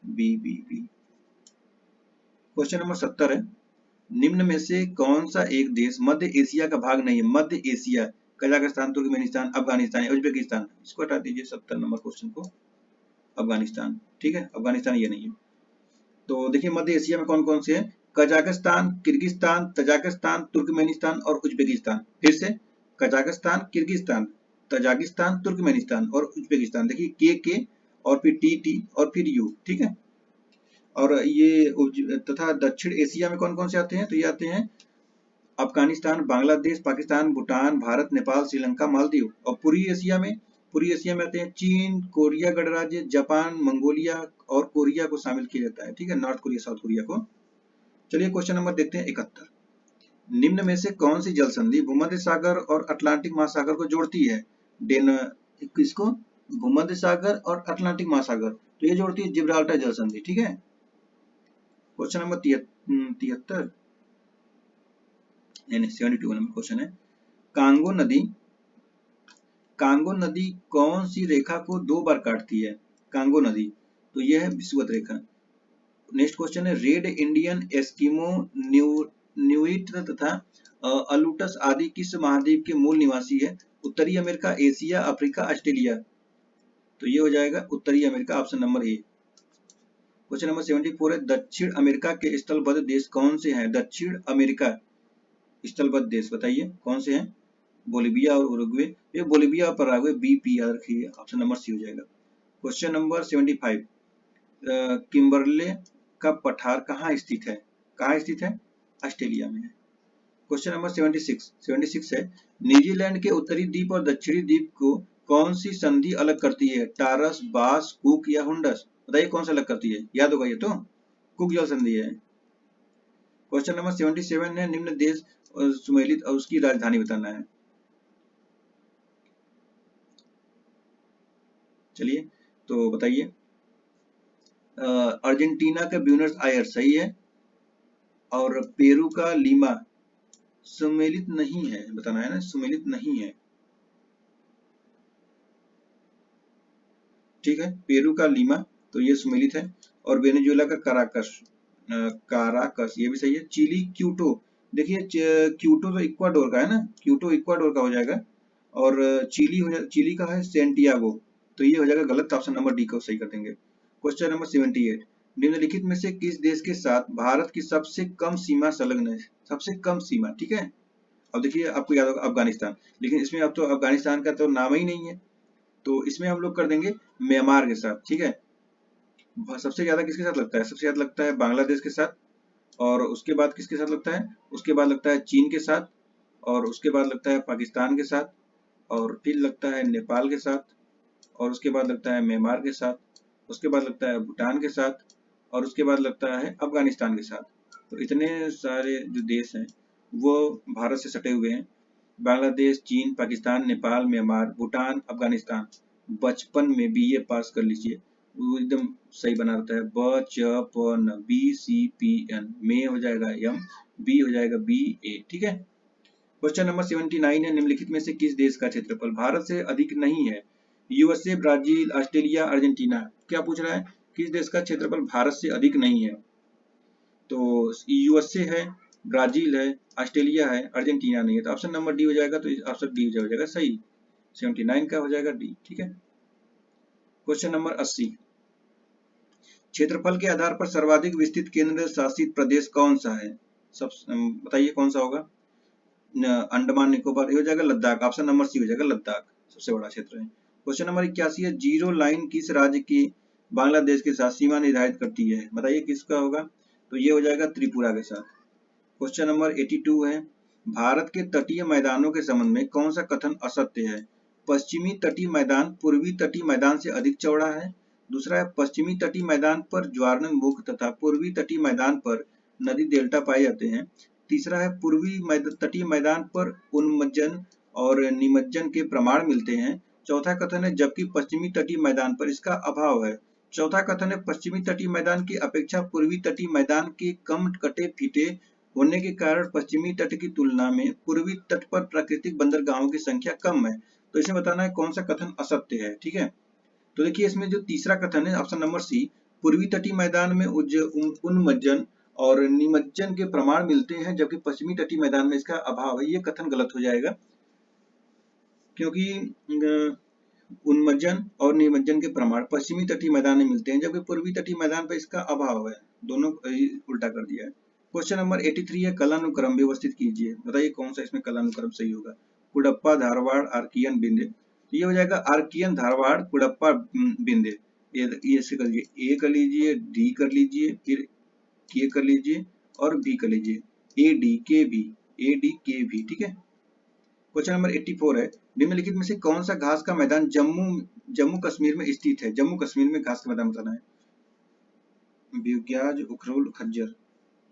B B B. Question number 70 है, निम्न में से कौन सा एक देश मध्य एशिया का भाग नहीं है? मध्य Asia, Kazakhstan, Turkmenistan, Afghanistan, Uzbekistan. इसको हटा दीजिए 70 नंबर क्वेश्चन को, अफगानिस्तान, ठीक है, अफगानिस्तान ये नहीं है। तो देखिए मध्य एशिया में कौन कौन से है? कजाकिस्तान, किर्गिस्तान, तजाकिस्तान, तुर्कमेनिस्तान और उज्बेकिस्तान। फिर से कजाकिस्तान, किर्गिस्तान, तजाकिस्तान, तुर्कमेनिस्तान और उज्बेकिस्तान। देखिए के और फिर टी और फिर यू, ठीक है। और ये तथा दक्षिण एशिया में कौन कौन से आते हैं? तो ये आते हैं अफगानिस्तान, बांग्लादेश, पाकिस्तान, भूटान, भारत, नेपाल, श्रीलंका, मालदीव। और पूर्वी एशिया में आते हैं चीन, कोरिया गणराज्य, जापान, मंगोलिया और कोरिया को शामिल किया जाता है, ठीक है, नॉर्थ कोरिया, साउथ कोरिया को। चलिए क्वेश्चन नंबर देखते हैं 71, निम्न में से कौन सी जल संधि भूमध्य सागर और अटलांटिक महासागर को जोड़ती है? किसको? भूमध्य सागर और अटलांटिक महासागर, तो ये जोड़ती है जिब्राल्टर जल संधि, ठीक है। क्वेश्चन नंबर 73 नहीं 72 नंबर क्वेश्चन है, कांगो नदी कांगो नदी कौन सी रेखा को 2 बार काटती है? कांगो नदी, तो यह है विषुवत रेखा। नेक्स्ट क्वेश्चन है रेड इंडियन, एस्किमो, न्यूइट तथा अलूटस आदि किस महाद्वीप के मूल निवासी है? उत्तरी अमेरिका, एशिया, अफ्रीका, ऑस्ट्रेलिया। तो ये हो जाएगा उत्तरी America, option number A. Question number 74 है दक्षिण अमेरिका के स्थलबद्ध देश कौन से हैं? दक्षिण अमेरिका स्थलबद्ध देश बताइए कौन से हैं? बोलिविया और उरुग्वे। ये बोलिविया पर आ गए, बीपी याद रखिए, ऑप्शन नंबर सी हो जाएगा। क्वेश्चन नंबर 75 किम्बरले का पठार कहाँ स्थित है? कहाँ स्थित है? ऑस्ट्रेलिया में है। क्वेश्चन नंबर 76 है न्यूजीलैंड के उत्तरी द्वीप और दक्षिणी द्वीप को कौन सी संधि अलग करती है? टारस, बास, कुक या हुंडस? बताइए कौन सा अलग करती है? याद होगा ये तो, कुक जल संधि है। क्वेश्चन नंबर 77 है निम्न देश सुमेलित और उसकी राजधानी बताना है। चलिए तो बताइए। अर्जेंटीना का ब्यूनस आयर्स सही है, और पेरू का लीमा सुमेलित नहीं है, बताना है ना, सुमेलित नहीं है। ठीक है, पेरू का लीमा तो ये सुमेलित है, और वेनेजुएला का काराकस ये भी सही है। चिली क्यूटो, देखिए क्यूटो तो इक्वाडोर का है ना, क्यूटो इक्वाडोर का हो जाएगा, और चिली का है सेंटियागो, तो ये हो जाएगा गलत, ऑप्शन नंबर डी को सही कर देंगे। क्वेश्चन नंबर 78 निम्नलिखित में से किस देश के साथ भारत की सबसे कम सीमा संलग्न है? सबसे कम सीमा, ठीक है। अब देखिए आपको याद होगा अफगानिस्तान, लेकिन इसमें अब तो अफगानिस्तान का तो नाम ही नहीं है, तो इसमें हम लोग कर देंगे म्यांमार के साथ, ठीक है। सबसे ज्यादा किसके साथ लगता है? सबसे ज्यादा लगता है बांग्लादेश के साथ, और उसके बाद किसके साथ लगता है? उसके बाद लगता है चीन के साथ, और उसके बाद लगता है पाकिस्तान के साथ, और फिर लगता है नेपाल के साथ, और उसके बाद लगता है म्यांमार के साथ, उसके बाद लगता है भूटान के साथ, और उसके बाद लगता है अफगानिस्तान के साथ। तो इतने सारे जो देश हैं वो भारत से सटे हुए हैं, बांग्लादेश, चीन, पाकिस्तान, नेपाल, म्यांमार, भूटान, अफगानिस्तान। बचपन में बीए पास कर लीजिए, वो एकदम सही बना रहता है। बचपन, BCPN, में हो जाएगा एम, बी हो जाएगा BA, ठीक है। क्वेश्चन नंबर 79 है निम्नलिखित में से किस देश का क्षेत्रफल भारत से अधिक नहीं है? USA, Brazil, Australia, Argentina. क्या पूछ रहा है? किस देश का क्षेत्रफल भारत से अधिक नहीं है? तो USA है, ब्राजील है, ऑस्ट्रेलिया है, अर्जेंटीना नहीं है, तो ऑप्शन नंबर डी हो जाएगा, तो ऑप्शन डी हो जाएगा सही, 79 का हो जाएगा डी, ठीक है। क्वेश्चन नंबर 80 क्षेत्रफल के आधार पर सर्वाधिक विस्तृत केंद्र शासित प्रदेश कौन सा है? सब बताइए कौन सा होगा? अंडमान निकोबार, ये हो जाएगा लद्दाख, ऑप्शन नंबर सी हो जाएगा लद्दाख, सबसे बड़ा क्षेत्र है। क्वेश्चन नंबर 81 है जीरो लाइन किस राज्य की बांग्लादेश के साथ सीमा निर्धारित करती है? बताइए किसका होगा? तो ये हो जाएगा त्रिपुरा के साथ। क्वेश्चन नंबर 82 है भारत के तटीय मैदानों के संबंध में कौन सा कथन असत्य है? पश्चिमी तटीय मैदान पूर्वी तटीय मैदान से अधिक चौड़ा है। दूसरा है पश्चिमी तटीय मैदान पर ज्वारनदमुख तथा पूर्वी तटीय मैदान पर नदी डेल्टा पाए जाते हैं। तीसरा है पूर्वी तटीय मैदान पर उन्मज्जन और निमज्जन के प्रमाण मिलते हैं। चौथा कथन है जबकि पश्चिमी तटीय मैदान पर इसका अभाव है। चौथा कथन है पश्चिमी तटीय मैदान की अपेक्षा पूर्वी तटीय मैदान के कम कटे फीटे होने के कारण पश्चिमी तट की तुलना में पूर्वी तट पर प्राकृतिक बंदरगाहों की संख्या कम है। तो इसे बताना है कौन सा कथन असत्य है, ठीक है। तो देखिए इसमें जो तीसरा कथन है ऑप्शन नंबर सी, पूर्वी तटीय मैदान में उन्मज्जन और निमज्जन के प्रमाण मिलते हैं जबकि पश्चिमी तटीय मैदान में इसका अभाव है, ये कथन गलत हो जाएगा, क्योंकि उन्मज्जन और निमज्जन के प्रमाण पश्चिमी तटीय मैदान में मिलते हैं जबकि पूर्वी तटीय मैदान पर इसका अभाव है, दोनों उल्टा कर दिया है। क्वेश्चन नंबर 83 है कलानुक्रम व्यवस्थित कीजिए, बताइए कौन सा इसमें कलानुक्रम सही होगा? कुडप्पा, धारवाड़, आर्कियन, बिंदे। तो ये हो जाएगा आर्कियन, धारवाड़, कुडप्पा, बिंदे। ये ऐसे कर लीजिए, ए कर लीजिए, डी कर लीजिए, फिर के कर लीजिए और बी कर लीजिए, ADKB, ठीक है। क्वेश्चन नंबर 84 है निम्नलिखित में से कौन सा घास का मैदान जम्मू कश्मीर में स्थित है? जम्मू कश्मीर में घास का मैदान बताना है। ब्यूग्याज, उखरुल, खज्जर,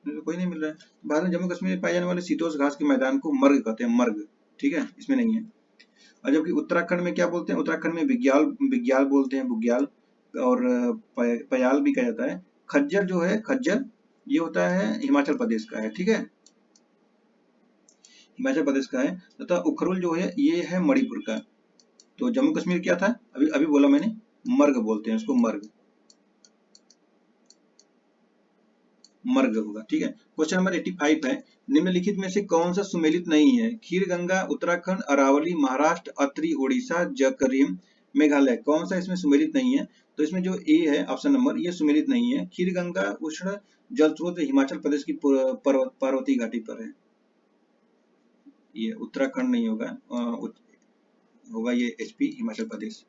तो कोई नहीं मिल रहा है। भारत में जम्मू कश्मीर में पाए जाने वाले शीतोष्ण घास के मैदान को मर्ग कहते हैं, मर्ग, ठीक है, इसमें नहीं है। और जबकि उत्तराखंड में क्या बोलते हैं? उत्तराखंड में बिग्याल बोलते हैं, बुग्याल, और पयाल भी कहा जाता है। खज्जर जो है, खज्जर ये होता है हिमाचल प्रदेश का है, ठीक है, हिमाचल प्रदेश का है, तथा उखरुल जो है ये है मणिपुर का, तो जम्मू कश्मीर क्या था, अभी अभी बोला मैंने, मर्ग बोलते हैं उसको, मर्ग, मर्ग होगा, ठीक है। क्वेश्चन नंबर 85 है, निम्नलिखित में से कौन सा सुमेलित नहीं है? खीर गंगा उत्तराखंड, अरावली महाराष्ट्र, अत्रि उड़ीसा, जकरीम मेघालय, कौन सा इसमें सुमेलित नहीं है? तो इसमें जो ए है ऑप्शन नंबर, ये सुमेलित नहीं है। खीर गंगा उष्ण जल स्रोत हिमाचल प्रदेश की पार्वती घाटी पर है, ये उत्तराखंड नहीं होगा, होगा ये एचपी हिमाचल प्रदेश,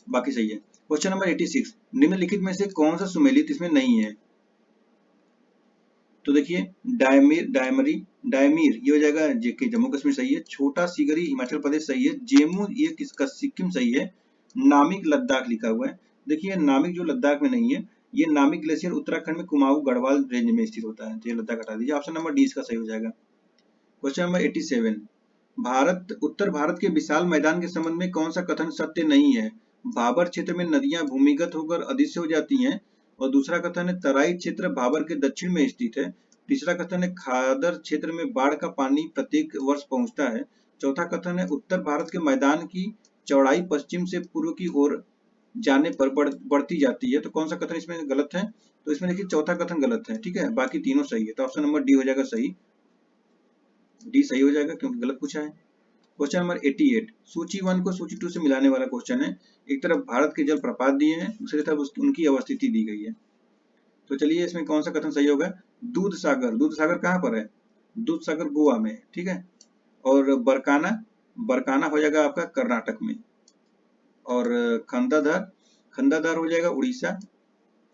बाकी सही है। क्वेश्चन नंबर 86, निम्नलिखित में से कौन सा सुमेलित इसमें नहीं है? तो देखिए डायमीर, डायमीर ये हो जाएगा जेके जम्मू कश्मीर सही है, छोटा सीगरी हिमाचल प्रदेश सही है, जेमू ये किसका सिक्किम सही है, नामिक लद्दाख लिखा हुआ है। देखिए नामिक जो लद्दाख में नहीं है, ये नामिक ग्लेशियर उत्तराखंड में कुमाऊं गढ़वाल रेंज में स्थित होता है, तो ये लद्दाख हटा दीजिए, ऑप्शन नंबर डी इसका सही हो जाएगा। क्वेश्चन नंबर 87, भारत उत्तर भारत के विशाल मैदान के संबंध में कौन सा कथन सत्य नहीं है? भाबर क्षेत्र में नदियां भूमिगत होकर अदृश्य हो जाती हैं, और दूसरा कथन है तराई क्षेत्र भाबर के दक्षिण में स्थित है, तीसरा कथन है खादर क्षेत्र में बाढ़ का पानी प्रत्येक वर्ष पहुंचता है, चौथा कथन है उत्तर भारत के मैदान की चौड़ाई पश्चिम से पूर्व की ओर जाने पर बढ़ती जाती है। तो कौन सा कथन इसमें गलत है? तो इसमें देखिए चौथा कथन गलत है, ठीक है, बाकी तीनों सही है, तो ऑप्शन नंबर डी हो जाएगा सही, डी सही हो जाएगा क्योंकि गलत पूछा है। क्वेश्चन नंबर 88, सूची 1 को सूची 2 से मिलाने वाला क्वेश्चन है। एक तरफ भारत के जल प्रपात दिए हैं, दूसरी तरफ उनकी अवस्थिति दी गई है। तो चलिए इसमें कौन सा कथन सही होगा? दूध सागर, दूध सागर कहाँ पर है? दूध सागर गोवा में, ठीक है। और बरकाना, बरकाना हो जाएगा आपका कर्नाटक में, और खंडाधर, खंडाधर हो जाएगा उड़ीसा,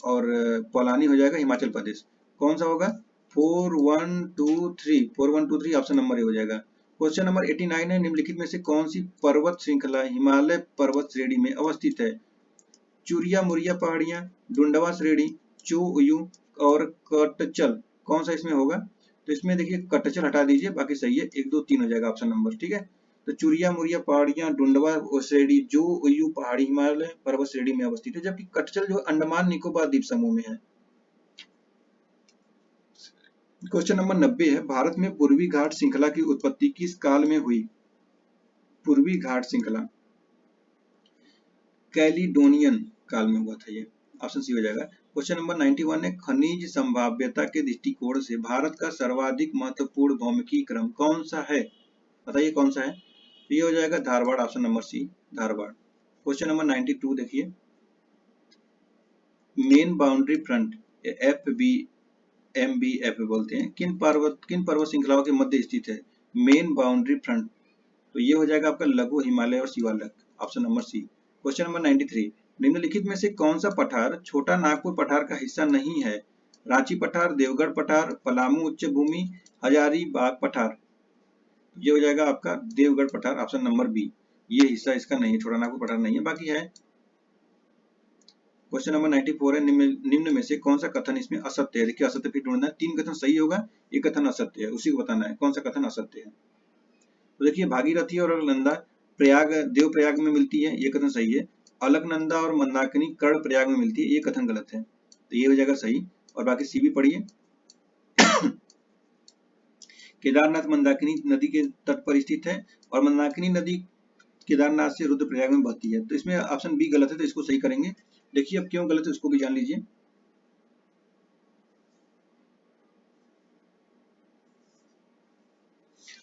और पोलानी हो जाएगा हिमाचल प्रदेश। कौन सा होगा? 4123, 4123 ऑप्शन नंबर ए हो जाएगा। क्वेश्चन नंबर 89 है, निम्नलिखित में से कौन सी पर्वत श्रृंखला हिमालय पर्वत श्रेणी में अवस्थित है? चुरिया मुरिया पहाड़ियां, डुंडवा श्रेणी, चोयू और कटचल, कौन सा इसमें होगा? तो इसमें देखिए कटचल हटा दीजिए, बाकी सही है, 1 2 3 हो जाएगा ऑप्शन नंबर, ठीक है। तो चुरिया मुरिया पहाड़ियां, डुंडवा श्रेणी, जोयू पहाड़ी हिमालय पर्वत श्रेणी में अवस्थित है, जबकि कटचल जो अंडमान निकोबार द्वीप समूह में है। क्वेश्चन नंबर 90 है, भारत में पूर्वी घाट श्रृंखला की उत्पत्ति किस काल में हुई? पूर्वी घाट श्रृंखला कैलिडोनियन काल में हुआ था, ये ऑप्शन सी हो जाएगा। क्वेश्चन नंबर 91 है, खनिज संभाव्यता के दृष्टिकोण से भारत का सर्वाधिक महत्वपूर्ण भौमिकी क्रम कौन सा है? बताइए कौन सा है? तो ये हो जाएगा Dharwad, option number C, Dharwad. Question number 92 देखिए, मेन बाउंड्री फ्रंट MBF बोलते हैं, किन पर्वत श्रृंखलाओं के मध्य स्थित है? मेन बाउंड्री फ्रंट, तो ये हो जाएगा आपका लघु हिमालय और Shivalik, option number C. Question number 93, निम्नलिखित में से कौन सा पठार छोटा नागपुर पठार का हिस्सा नहीं है? रांची पठार, देवगढ़ पठार, पलामू उच्च भूमि, हजारीबाग पठार, ये हो जाएगा आपका देवगढ़ पठार, ऑप्शन नंबर बी, ये हिस्सा इसका नहीं है, छोटा नागपुर पठार नहीं है, बाकी है। क्वेश्चन नंबर 94 है, निम्न में से कौन सा कथन इसमें असत्य है? देखिए असत्य फिर ढूंढना है, 3 कथन सही होगा, एक कथन असत्य है, उसी को बताना है कौन सा कथन असत्य है। तो देखिए भागीरथी और अलकनंदा प्रयाग देव प्रयाग में मिलती है, ये कथन सही है। अलकनंदा और मंदाकिनी कर्ण प्रयाग में मिलती है, ये कथन गलत है, तो ये हो जाएगा सही, और बाकी सी भी पढ़िए। केदारनाथ मंदाकिनी नदी के तट पर स्थित है, और मंदाकिनी नदी केदारनाथ से रुद्रप्रयाग में बहती है, तो इसमें ऑप्शन बी गलत है, तो इसको सही करेंगे। देखिए अब क्यों गलत है उसको भी जान लीजिए।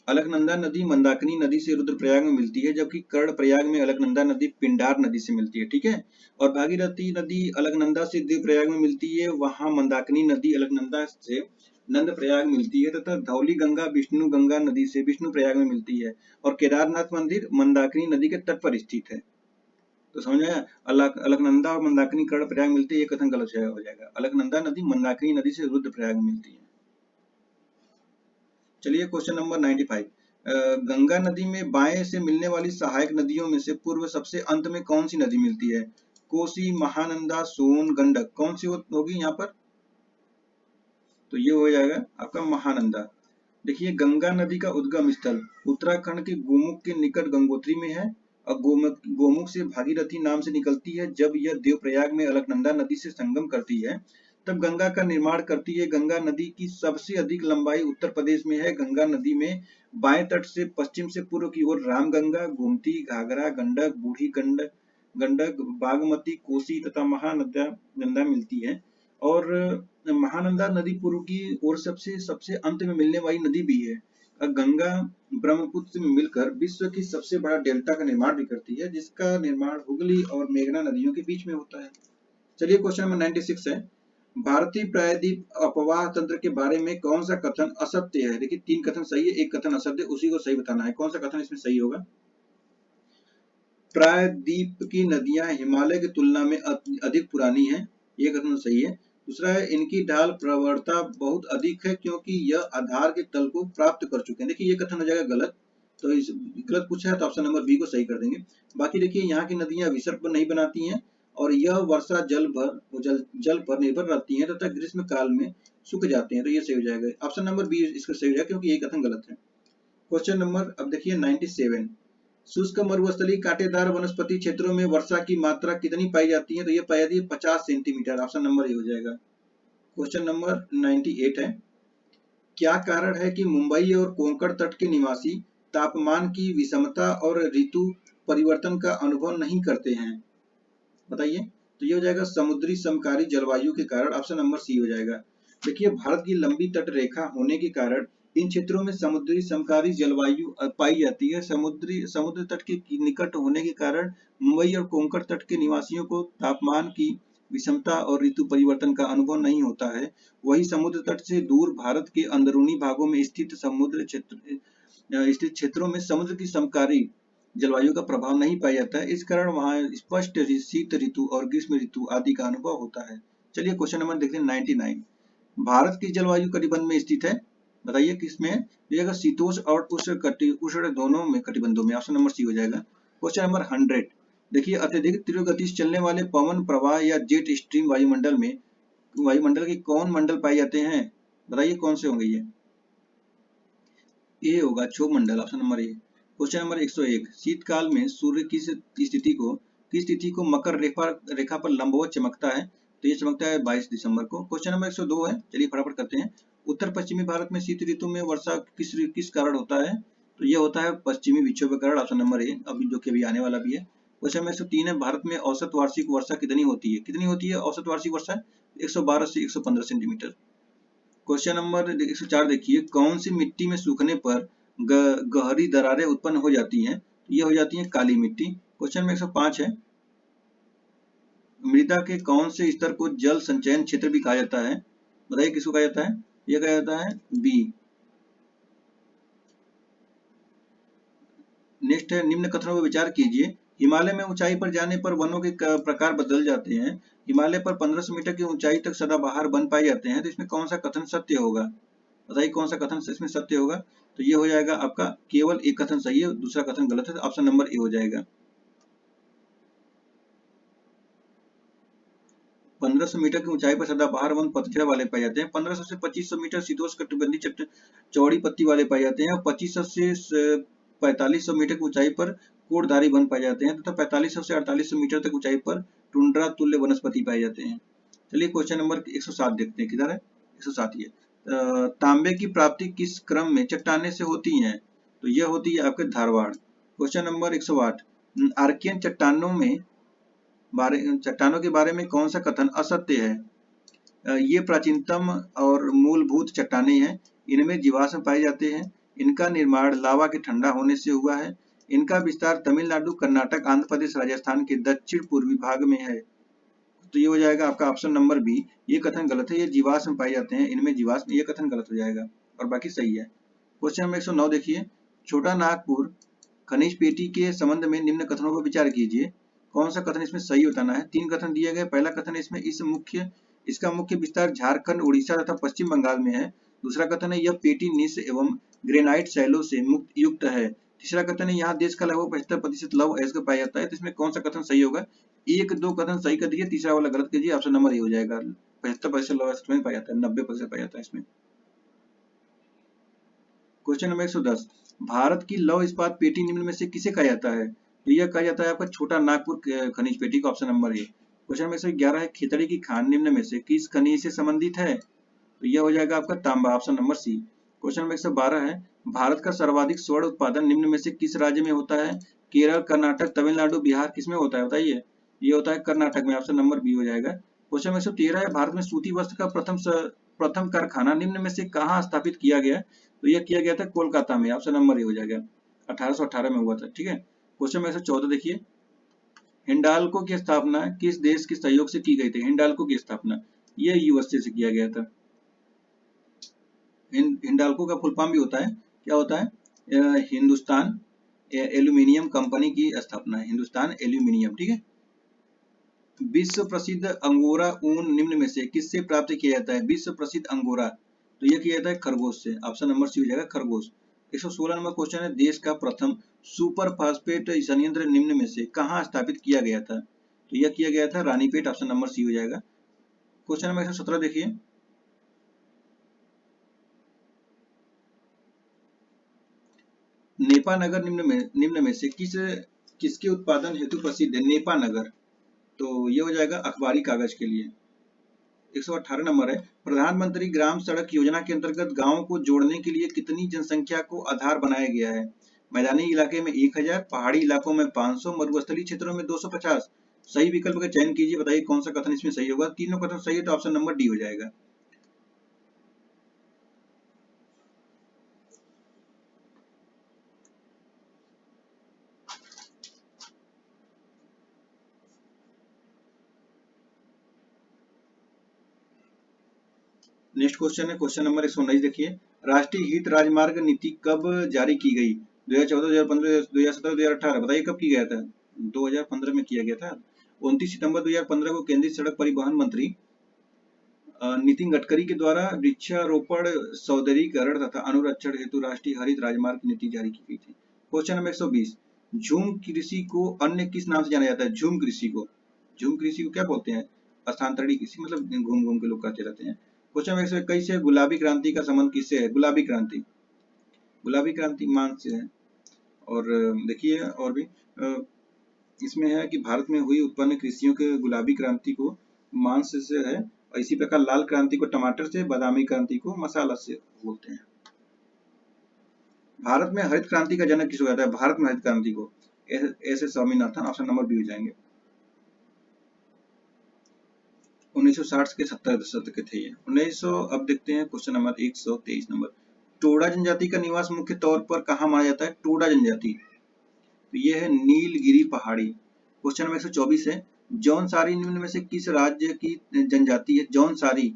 अलकनंदा नदी मंदाकिनी नदी से रुद्रप्रयाग में मिलती है, जबकि कर्णप्रयाग में अलकनंदा नदी पिंडार नदी से मिलती है, ठीक है। और भागीरथी नदी अलकनंदा से देवप्रयाग में मिलती है, वहां मंदाकिनी नदी अलकनंदा से नंद प्रयाग मिलती है, तथा धौली गंगा विष्णु गंगा नदी से विष्णु प्रयाग में मिलती है, और केदारनाथ मंदिर मंदाकिनी नदी के तट पर स्थित है। तो समझ आया, अलकनंदा और मंदाकिनी कर्ण प्रयाग मिलती है, ये कथन गलत हो जाएगा। अलकनंदा नदी मंदाकिनी नदी से रुद्रप्रयाग में मिलती है। चलिए क्वेश्चन नंबर 95, गंगा नदी में बाएं से मिलने वाली सहायक नदियों में से पूर्व सबसे अंत में कौन सी नदी मिलती है? कोसी, महानंदा, सोन, गंडक, कौन सी होगी यहाँ पर? तो ये हो जाएगा आपका महानंदा। देखिए गंगा नदी का उद्गम स्थल उत्तराखंड के गोमुख के निकट गंगोत्री में है, और गोमुख से भागीरथी नाम से निकलती है। जब यह देवप्रयाग में अलकनंदा नदी से संगम करती है, तब गंगा का निर्माण करती है। गंगा नदी की सबसे अधिक लंबाई उत्तर प्रदेश में है। गंगा नदी में बाएं तट से पश्चिम से पूर्व की ओर रामगंगा, गोमती, घाघरा, गंडक, बूढ़ी गंडक, गंडक, बागमती, कोसी तथा महानदा नंदा मिलती है। और महानंदा नदी पूर्व की ओर सबसे सबसे अंत में मिलने वाली नदी भी है। गंगा ब्रह्मपुत्र में मिलकर विश्व की सबसे बड़ा डेल्टा का निर्माण भी करती है, जिसका निर्माण हुगली और मेघना नदियों के बीच में होता है। चलिए क्वेश्चन नंबर 96 है, भारतीय प्रायद्वीप अपवाह तंत्र के बारे में कौन सा कथन असत्य है? देखिए 3 कथन सही है, 1 कथन असत्य, उसी को सही बताना है। कौन सा कथन इसमें सही होगा? प्रायद्वीप की नदियां हिमालय की तुलना में अधिक पुरानी है, ये कथन सही है। दूसरा है, इनकी ढाल प्रवणता बहुत अधिक है क्योंकि यह आधार के तल को प्राप्त कर चुके हैं। देखिए ये कथन हो जाएगा गलत, तो इस गलत पूछा है तो ऑप्शन नंबर बी को सही कर देंगे। बाकी देखिए यहाँ की नदियां विसर्ग नहीं बनाती हैं और यह वर्षा जल पर निर्भर रहती हैं तथा ग्रीष्म काल में सूख जाते हैं, तो ये सही हो जाएगा। ऑप्शन नंबर बी इसका सही हो जाएगा क्योंकि ये कथन गलत है। क्वेश्चन नंबर अब देखिए 97, शुष्क मरुस्थलीय कांटेदार वनस्पति क्षेत्रों में वर्षा की मात्रा कितनी पाई जाती है? तो ये पाई जाती है 50 सेंटीमीटर। ऑप्शन नंबर ए हो जाएगा। क्वेश्चन नंबर 98 है, क्या कारण है कि मुंबई और कोंकण तट के निवासी तापमान की विषमता और ऋतु परिवर्तन का अनुभव नहीं करते हैं? बताइए। तो ये हो जाएगा समुद्री समकारी जलवायु के कारण। ऑप्शन नंबर सी हो जाएगा। देखिए भारत की लंबी तट रेखा होने के कारण इन क्षेत्रों में समुद्री समकारी जलवायु पाई जाती है। समुद्र तट के निकट होने के कारण मुंबई और कोंकण तट के निवासियों को तापमान की विषमता और ऋतु परिवर्तन का अनुभव नहीं होता है। वही समुद्र तट से दूर भारत के अंदरूनी भागों में स्थित क्षेत्रों में समुद्र की समकारी जलवायु का प्रभाव नहीं पाया जाता है। इस कारण वहां स्पष्ट शीत ऋतु और ग्रीष्म ऋतु आदि का अनुभव होता है। चलिए क्वेश्चन नंबर देखते हैं 99, भारत की जलवायु कटिबंध में स्थित है। बताइए किसमें? ये शीतोष्ण और उष्ण दोनों में कटिबंधों में। ऑप्शन नंबर सी हो जाएगा। क्वेश्चन नंबर 100, देखिए अत्यधिक तीव्र गति से चलने वाले पवन प्रवाह या जेट स्ट्रीम वायुमंडल के कौन मंडल पाए जाते हैं? बताइए कौन से होंगे ये? ए होगा क्षोभ मंडल। Option number A. Question number 101, शीतकाल में सूर्य किस तिथि को मकर रेखा पर लंबवत चमकता है? तो ये चमकता है 22 दिसंबर को। क्वेश्चन नंबर 102 है, चलिए फटाफट करते हैं। उत्तर पश्चिमी भारत में शीत ऋतु में वर्षा किस कारण होता है? तो ये होता है पश्चिमी विक्षोभ के कारण। ऑप्शन नंबर ए, अभी जो कि अभी आने वाला भी है। क्वेश्चन नंबर 103 है, भारत में औसत वार्षिक वर्षा कितनी होती है? कितनी होती है औसत वार्षिक वर्षा? 112 से 115 सेंटीमीटर। क्वेश्चन नंबर 104 देखिए, कौन सी मिट्टी में सूखने पर गहरी दरारें उत्पन्न हो जाती हैं? ये हो जाती है काली मिट्टी। क्वेश्चन नंबर 105 है, मृदा के कौन से स्तर को जल संचयन क्षेत्र भी कहा जाता है? बताइए किसको कहा जाता है? ये कहा जाता है बी। नेक्स्ट है, निम्न कथनों पर विचार कीजिए। हिमालय में ऊंचाई पर जाने पर वनों के प्रकार बदल जाते हैं। हिमालय पर 1500 मीटर की ऊंचाई तक सदाबहार वन पाए जाते हैं। तो इसमें कौन सा कथन सत्य होगा? बताइए कौन सा कथन इसमें सत्य होगा? तो ये हो जाएगा आपका केवल एक कथन सही है, दूसरा कथन गलत है। तो ऑप्शन नंबर ए हो जाएगा। 1500 मीटर की ऊंचाई पर सदाबहार वन पतझड़ वाले पाए जाते हैं। 1500 से 2500 मीटर शीतोष्ण कटिबंधीय चौड़ी पत्ती वाले पाए जाते हैं और 2500 से 4500 मीटर की ऊंचाई पर कोटधारी वन पाए जाते हैं तथा 4500 से 4800 मीटर तक ऊंचाई पर टुंड्रा तुल्य वनस्पति पाए जाते हैं। चलिए क्वेश्चन नंबर 107 देखते हैं, किधर है 107 ये। तांबे की प्राप्ति किस क्रम में चट्टाने से होती है? तो यह होती है आपके धारवाड़। क्वेश्चन नंबर 108, आर्कियन चट्टानों के बारे में कौन सा कथन असत्य है? ये प्राचीनतम और मूलभूत चट्टानें हैं। इनमें जीवाश्म पाए जाते हैं। इनका निर्माण लावा के ठंडा होने से हुआ है। इनका विस्तार तमिलनाडु, कर्नाटक, आंध्र प्रदेश, राजस्थान के दक्षिण पूर्वी भाग में है। तो ये हो जाएगा आपका ऑप्शन नंबर बी। ये कथन गलत है, ये जीवाश्म पाए जाते हैं, इनमें जीवाश्म, ये कथन गलत हो जाएगा और बाकी सही है। क्वेश्चन नंबर 109 देखिए, छोटा नागपुर खनिज पेटी के संबंध में निम्न कथनों पर विचार कीजिए। कौन सा कथन इसमें सही बताना है? 3 कथन दिए गए। पहला कथन इसमें इसका मुख्य विस्तार झारखंड, उड़ीसा तथा पश्चिम बंगाल में है। दूसरा कथन है, यह पेटी निस एवं ग्रेनाइट शैलों से युक्त है। तीसरा कथन है, यहाँ देश का लगभग 75% लौह अयस्क पाया जाता है। तो इसमें कौन सा कथन सही होगा? 1-2 कथन सही कर दीजिए, तीसरा वाला गलत कीजिए। ऑप्शन नंबर ए हो जाएगा। 75% लौह अयस्क में पाया जाता है, 90% पाया जाता है इसमें। क्वेश्चन नंबर 110, भारत की लौह इस्पात पेटी निम्न में से किसे कहा जाता है? तो यह कहा जाता है आपका छोटा नागपुर खनिज पेटी का। Option number A. Question number 111 है खिचड़ी की खान निम्न में से किस खनिज से संबंधित है? तो यह हो जाएगा आपका तांबा, option number C. Question number 112 है भारत का सर्वाधिक स्वर्ण उत्पादन निम्न में से किस राज्य में होता है? केरल, कर्नाटक, तमिलनाडु, बिहार, किसमें होता है बताइए? ये होता है कर्नाटक में, ऑप्शन नंबर बी हो जाएगा। क्वेश्चन नंबर 113 है भारत में सूती वस्त्र का प्रथम कारखाना निम्न में से कहाँ स्थापित किया गया? तो यह किया गया था कोलकाता में, ऑप्शन नंबर ए हो जाएगा। 1818 में हुआ था, ठीक है। क्वेश्चन नंबर 114 देखिए हिंडाल्को की स्थापना किस देश के सहयोग से की गई थी? हिंडाल्को की स्थापना ये यूएसए से किया गया था। हिंडाल्को का फुल फॉर्म भी होता है, क्या होता है? हिंदुस्तान एल्यूमिनियम कंपनी की स्थापना है, हिंदुस्तान एल्यूमिनियम, ठीक है। विश्व प्रसिद्ध अंगोरा ऊन निम्न में से किससे प्राप्त किया जाता है? विश्व प्रसिद्ध अंगोरा, तो यह किया जाता है खरगोश से, ऑप्शन नंबर सी हो जाएगा खरगोश। 116 नंबर क्वेश्चन है देश का प्रथम सुपर फास्फेट संयंत्र निम्न में से कहाँ स्थापित किया गया था? तो यह किया गया था रानीपेट, ऑप्शन नंबर सी हो जाएगा। क्वेश्चन नंबर 117 देखिए नेपा नगर निम्न में से किसके उत्पादन हेतु प्रसिद्ध है? नेपा नगर, तो ये हो जाएगा अखबारी कागज के लिए। 118 नंबर है प्रधानमंत्री ग्राम सड़क योजना के अंतर्गत गांवों को जोड़ने के लिए कितनी जनसंख्या को आधार बनाया गया है? मैदानी इलाके में 1000, पहाड़ी इलाकों में 500, मरुस्थलीय क्षेत्रों में 250। सही विकल्प का चयन कीजिए, बताइए कौन सा कथन इसमें सही होगा? तीनों कथन सही है तो ऑप्शन नंबर डी हो जाएगा। नेक्स्ट क्वेश्चन है क्वेश्चन नंबर 119 देखिए राष्ट्रीय हित राजमार्ग नीति कब जारी की गई? 2014, 2015, 2017, 2018, बताइए कब की गया था? 2015 में किया गया था। 29 सितंबर 2015 को केंद्रीय सड़क परिवहन मंत्री नितिन गडकरी के द्वारा वृक्षारोपण, सौंदर्यीकरण तथा अनुरक्षण हेतु राष्ट्रीय हरित राजमार्ग नीति जारी की गई थी। क्वेश्चन नंबर 120 झूम कृषि को अन्य किस नाम से जाना जाता है? झूम कृषि को, झूम कृषि को क्या बोलते हैं? स्थानांतरी कृषि, मतलब घूम घूम के लोग करते रहते हैं। क्वेश्चन नंबर 121 है गुलाबी क्रांति का संबंध किससे है? गुलाबी क्रांति, गुलाबी क्रांति मांस से है। और देखिए और भी इसमें है कि भारत में हुई उत्पन्न कृषियों के गुलाबी क्रांति को मांस से है, और इसी प्रकार लाल क्रांति को टमाटर से, बादामी क्रांति को मसाला से बोलते हैं। भारत में हरित क्रांति का जनक किसको कहता है? भारत में हरित क्रांति को S S Swaminathan, option number B हो जाएंगे। 1960 के 70 दशक के थे ये। 1900 अब देखते हैं क्वेश्चन नंबर 123 नंबर टोडा जनजाति का निवास मुख्य तौर पर कहाँ माना जाता है? टोडा जनजाति, तो ये है नीलगिरी पहाड़ी। क्वेश्चन नंबर 124 है जौनसारी निम्न में से किस राज्य की जनजाति है? जौनसारी,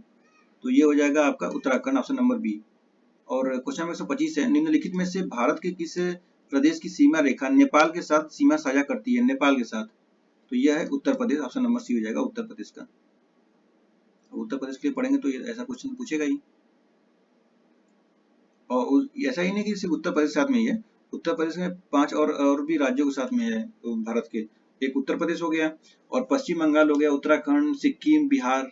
तो ये हो जाएगा आपका उत्तराखंड, ऑप्शन नंबर बी। और क्वेश्चन नंबर 125 है निम्नलिखित में से भारत के किस प्रदेश की सीमा रेखा नेपाल के साथ सीमा साझा करती है? नेपाल के साथ, तो यह है Uttar Pradesh, option number C हो जाएगा उत्तर प्रदेश का। उत्तर प्रदेश के लिए पढ़ेंगे तो ऐसा क्वेश्चन पूछेगा ही। और ऐसा ही नहीं कि सिर्फ उत्तर प्रदेश के साथ में ही है, उत्तर प्रदेश में 5 और भी राज्यों के साथ में है भारत के। एक उत्तर प्रदेश हो गया और पश्चिम बंगाल हो गया, उत्तराखंड, सिक्किम, बिहार,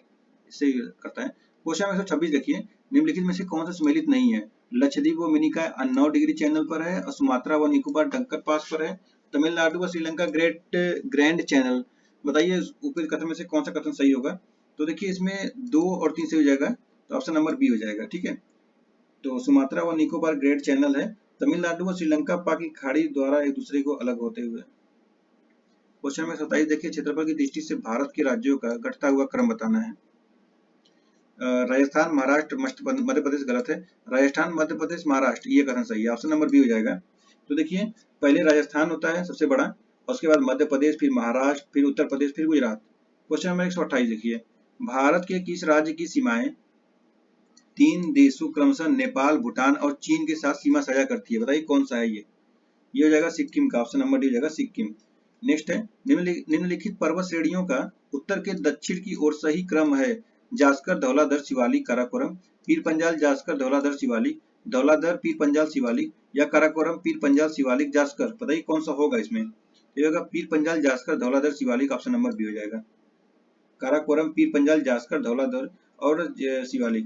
इससे करता है। क्वेश्चन नंबर 126 देखिए निम्नलिखित में से कौन सा सम्मिलित नहीं है? लक्षद्वीप व मिनिका 9 डिग्री चैनल पर है, और सुमात्रा व निकोबार डंकर पास पर है, तमिलनाडु व श्रीलंका ग्रैंड चैनल, बताइए ऊपर कथन में से कौन सा कथन सही होगा? तो देखिए इसमें 2 और 3 से हो जाएगा, तो ऑप्शन नंबर बी हो जाएगा, ठीक है। तो सुमात्रा व निकोबार ग्रेट चैनल है, तमिलनाडु व श्रीलंका पाक की खाड़ी द्वारा एक दूसरे को अलग होते हुए। क्वेश्चन नंबर 27 देखिए क्षेत्रफल की दृष्टि से भारत के राज्यों का घटता हुआ क्रम बताना है। राजस्थान, महाराष्ट्र, मध्य प्रदेश गलत है, राजस्थान, मध्य प्रदेश, महाराष्ट्र, ये कथन सही है, ऑप्शन नंबर बी हो जाएगा। तो देखिए पहले राजस्थान होता है सबसे बड़ा, और उसके बाद मध्य प्रदेश, फिर महाराष्ट्र, फिर उत्तर प्रदेश, फिर गुजरात। क्वेश्चन नंबर 128 देखिए भारत के किस राज्य की सीमाएं 3 देशों क्रमशः नेपाल, भूटान और चीन के साथ सीमा साझा करती है? बताइए कौन सा है ये हो जाएगा सिक्किम का, ऑप्शन नंबर डी हो जाएगा सिक्किम। नेक्स्ट है निम्नलिखित पर्वत श्रेणियों का उत्तर के दक्षिण की ओर सही क्रम है? जास्कर, धौलाधर, शिवालिक, काराकोरम, पीर पंजाल, जास्कर, धौलाधर, शिवालिक, धौलाधर, पीर पंजाल, शिवालिक, या काराकोरम, पीर पंजाल, शिवालिक, जास्कर, बताइए कौन सा होगा इसमें? ये होगा Pir Panjal, Zanskar, Dhauladhar, Shivalik, option number B हो जाएगा। काराकोरम, पीर पंजाल, जास्कर, धौलाधर और शिवालिक।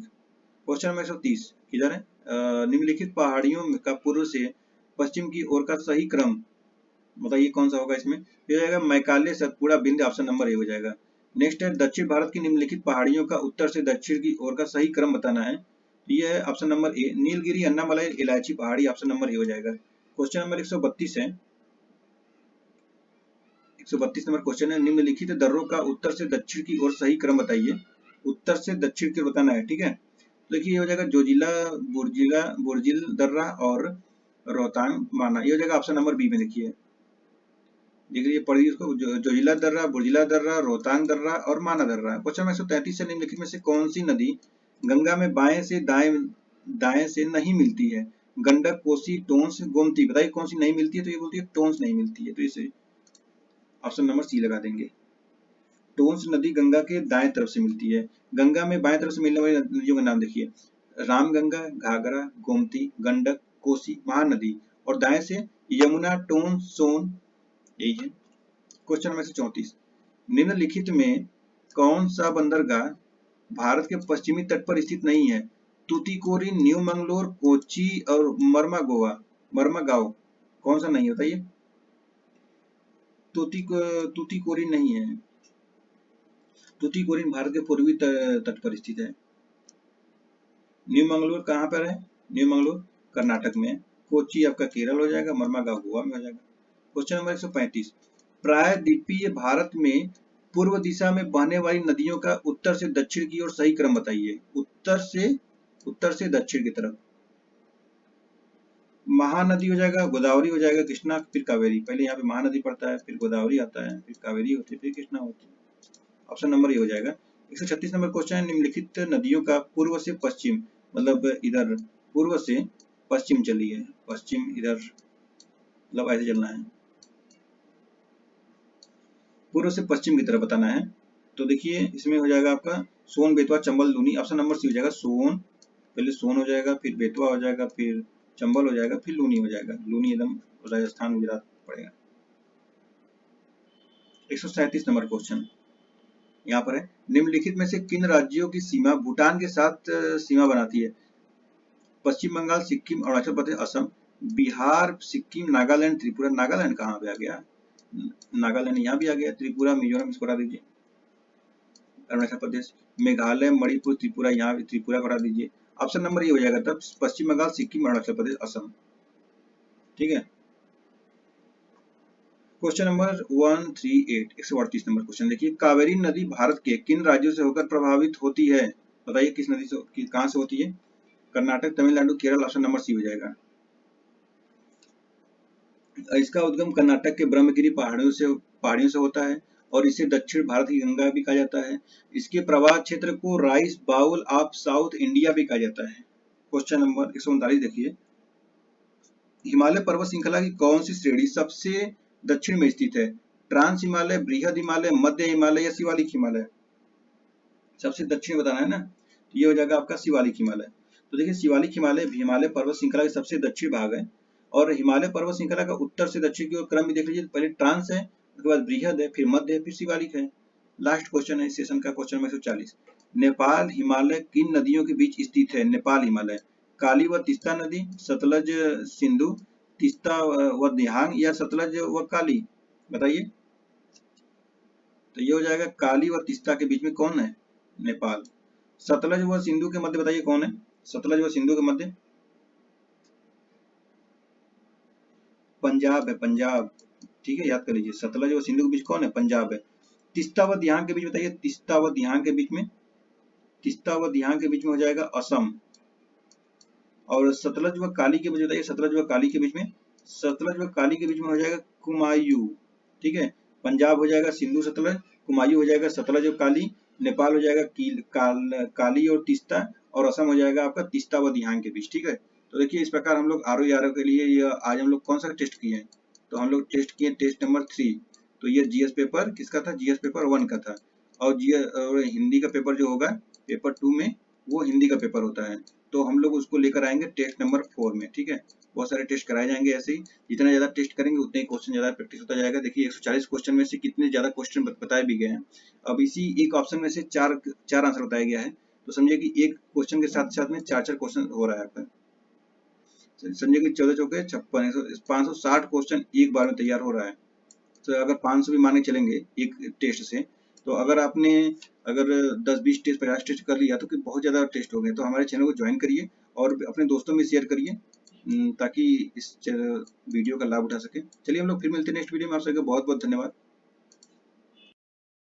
क्वेश्चन नंबर 130 किधर है? निम्नलिखित पहाड़ियों का पूर्व से पश्चिम की ओर का सही क्रम बताइए कौन सा होगा इसमें? ये हो जाएगा मैकाले, सतपुड़ा, बिंद, ऑप्शन नंबर ए हो जाएगा। नेक्स्ट है दक्षिण भारत की निम्नलिखित पहाड़ियों का उत्तर से दक्षिण की ओर का सही क्रम बताना है। तो ये है ऑप्शन नंबर ए, नीलगिरी, अन्नामलाई, इलायची पहाड़ी, ऑप्शन नंबर ए हो जाएगा। क्वेश्चन नंबर 132 है, 132 नंबर क्वेश्चन है, निम्नलिखित दर्रों का उत्तर से दक्षिण की ओर सही क्रम बताइए। उत्तर से दक्षिण की ओर बताना है, ठीक है। तो देखिए ये हो जाएगा जोजिला, बुर्जिला, बुर्जिल दर्रा और रोहतांग माना, ये हो जाएगा ऑप्शन नंबर बी में। देखिए पढ़िए इसको, जोजिला दर्रा, बुर्जिला दर्रा, रोहतांग दर्रा और माना दर्रा। क्वेश्चन 133 से निम्नलिखित में से कौन सी नदी गंगा में बाएं से दाएं दाएं से नहीं मिलती है? गंडक, कोसी, टोंस, गोमती। बताइए कौन सी नहीं मिलती है? तो ये बोलती है टोंस नहीं मिलती है, तो इसे ऑप्शन नंबर सी लगा देंगे। टोंस नदी गंगा के दाएं तरफ से मिलती है। गंगा में बाएं तरफ से मिलने वाली नदियों का नाम देखिए, रामगंगा, घाघरा, गोमती, गंडक, कोसी, महानदी। और दाएं से यमुना, टोंस, सोन, यही है। क्वेश्चन नंबर 34, निम्नलिखित में कौन सा बंदरगाह भारत के पश्चिमी तट पर स्थित नहीं है? तूतीकोरिन, न्यू मंगलोर, कोची और मरमागांव। कौन सा नहीं होता ये? तूतीकोरिन नहीं है। तूतीकोरिन भारत के पूर्वी तट पर स्थित है। न्यू मंगलोर कहाँ पर है? न्यू मंगलोर कर्नाटक में। कोची आपका केरल हो जाएगा, मरमागांव गोवा में हो जाएगा। क्वेश्चन नंबर 135, प्रायद्वीपीय भारत में पूर्व दिशा में बहने वाली नदियों का उत्तर से दक्षिण की ओर सही क्रम बताइए। उत्तर से दक्षिण की तरफ। महानदी हो जाएगा, गोदावरी हो जाएगा, कृष्णा, फिर कावेरी। पहले यहाँ पे महानदी पड़ता है, फिर गोदावरी आता है, फिर कावेरी होती है, फिर कृष्णा होती है। ऑप्शन नंबर ये हो जाएगा। 136 नंबर क्वेश्चन है, निम्नलिखित नदियों का पूर्व से पश्चिम, मतलब इधर पूर्व से पश्चिम चलिए, पश्चिम इधर मतलब ऐसे चलना है, पूर्व से पश्चिम की तरफ बताना है। तो देखिए इसमें हो जाएगा आपका Son, Betwa, Chambal, Luni. Option number C हो जाएगा सोन। पहले सोन हो जाएगा, फिर बेतवा हो जाएगा, फिर चंबल हो जाएगा, फिर लूनी हो जाएगा। लूनी एकदम राजस्थान गुजरात पड़ेगा। 137 नंबर क्वेश्चन यहाँ पर है, निम्नलिखित में से किन राज्यों की सीमा भूटान के साथ सीमा बनाती है? पश्चिम बंगाल, सिक्किम, अरुणाचल प्रदेश, असम। बिहार, सिक्किम, नागालैंड, त्रिपुरा। नागालैंड कहाँ पे आ गया? नागालैंड यहाँ भी आ गया। त्रिपुरा, मिजोरम, इसको हटा दीजिए। अरुणाचल प्रदेश, मेघालय, मणिपुर, त्रिपुरा, यहाँ त्रिपुरा को हटा दीजिए। ऑप्शन नंबर ये हो जाएगा तब पश्चिम बंगाल, सिक्किम, अरुणाचल प्रदेश, असम। ठीक है। क्वेश्चन नंबर 138, 138 नंबर क्वेश्चन देखिए, कावेरी नदी भारत के किन राज्यों से होकर प्रभावित होती है? बताइए किस नदी से, कहां से होती है? Karnataka, Tamil Nadu, Kerala. Option number C हो जाएगा। इसका उद्गम कर्नाटक के ब्रह्मगिरी पहाड़ियों से होता है और इसे दक्षिण भारत की गंगा भी कहा जाता है। इसके प्रवाह क्षेत्र को rice bowl of south India भी कहा जाता है। क्वेश्चन नंबर 139 देखिए, हिमालय पर्वत श्रृंखला की कौन सी श्रेणी सबसे दक्षिण में स्थित है? ट्रांस हिमालय, बृहद हिमालय, मध्य हिमालय या शिवालिक हिमालय? सबसे दक्षिण बताना है ना, तो ये हो जाएगा आपका शिवालिक हिमालय। तो देखिए शिवालिक हिमालय हिमालय पर्वत श्रृंखला के सबसे दक्षिण भाग है और हिमालय पर्वत श्रृंखला का उत्तर से दक्षिण की ओर क्रम भी देख लीजिए, पहले ट्रांस है, उसके बाद बृहद है, फिर मध्य है, फिर शिवालिक है। लास्ट क्वेश्चन है इस सेशन का, क्वेश्चन नंबर 140, नेपाल हिमालय किन नदियों के बीच स्थित है? नेपाल हिमालय काली व तीस्ता नदी, सतलज सिंधु, तीस्ता व दिहांग या सतलज व काली? बताइए। तो ये हो जाएगा काली व तीस्ता के बीच में कौन है? नेपाल। सतलज व सिंधु के मध्य बताइए कौन है? सतलज व सिंधु के मध्य पंजाब है, पंजाब। ठीक है, याद कर लीजिए, सतलज व सिंधु के बीच कौन है? पंजाब है। तीस्ता व दिहांग के बीच बताइए, तीस्ता व दिहांग के बीच में, तीस्ता व दिहांग के बीच में हो जाएगा असम। और सतलज व काली के बीच बताइए, सतलज व काली के बीच में, सतलज व काली के बीच में हो जाएगा कुमायूं। ठीक है, पंजाब हो जाएगा सिंधु सतलज, कुमायूं हो जाएगा सतलज और काली, नेपाल हो जाएगा काली और तीस्ता, और असम हो जाएगा आपका तीस्ता व दिहांग के बीच। ठीक है, तो देखिए इस प्रकार हम लोग आरओ के लिए ये आज हम लोग कौन सा टेस्ट किए हैं? तो हम लोग टेस्ट किए टेस्ट नंबर 3। तो ये जीएस पेपर किसका था? जीएस पेपर 1 का था। और जीएस और हिंदी का पेपर जो होगा पेपर 2 में, वो हिंदी का पेपर होता है, तो हम लोग उसको लेकर आएंगे टेस्ट नंबर 4 में। ठीक है, बहुत सारे टेस्ट कराए जाएंगे ऐसे ही, जितना ज्यादा टेस्ट करेंगे उतने ही क्वेश्चन ज्यादा प्रैक्टिस होता जाएगा। देखिए 140 क्वेश्चन में से कितने ज्यादा क्वेश्चन बताए भी गए हैं। अब इसी एक ऑप्शन में से चार चार आंसर बताया गया है, तो समझिए कि एक क्वेश्चन के साथ साथ में चार चार क्वेश्चन हो रहा है आपका। समझिए कि 14 चौके 56, 560 क्वेश्चन एक बार में तैयार हो रहा है। तो अगर 500 भी माने चलेंगे एक टेस्ट से, तो अगर आपने अगर 10-20 टेस्ट 50 टेस्ट कर लिया तो कि बहुत ज़्यादा टेस्ट हो गए, तो हमारे चैनल को ज्वाइन करिए और अपने दोस्तों में शेयर करिए ताकि इस वीडियो का लाभ उठा सके। चलिए हम लोग फिर मिलते हैं नेक्स्ट वीडियो में। आप सबका बहुत बहुत धन्यवाद।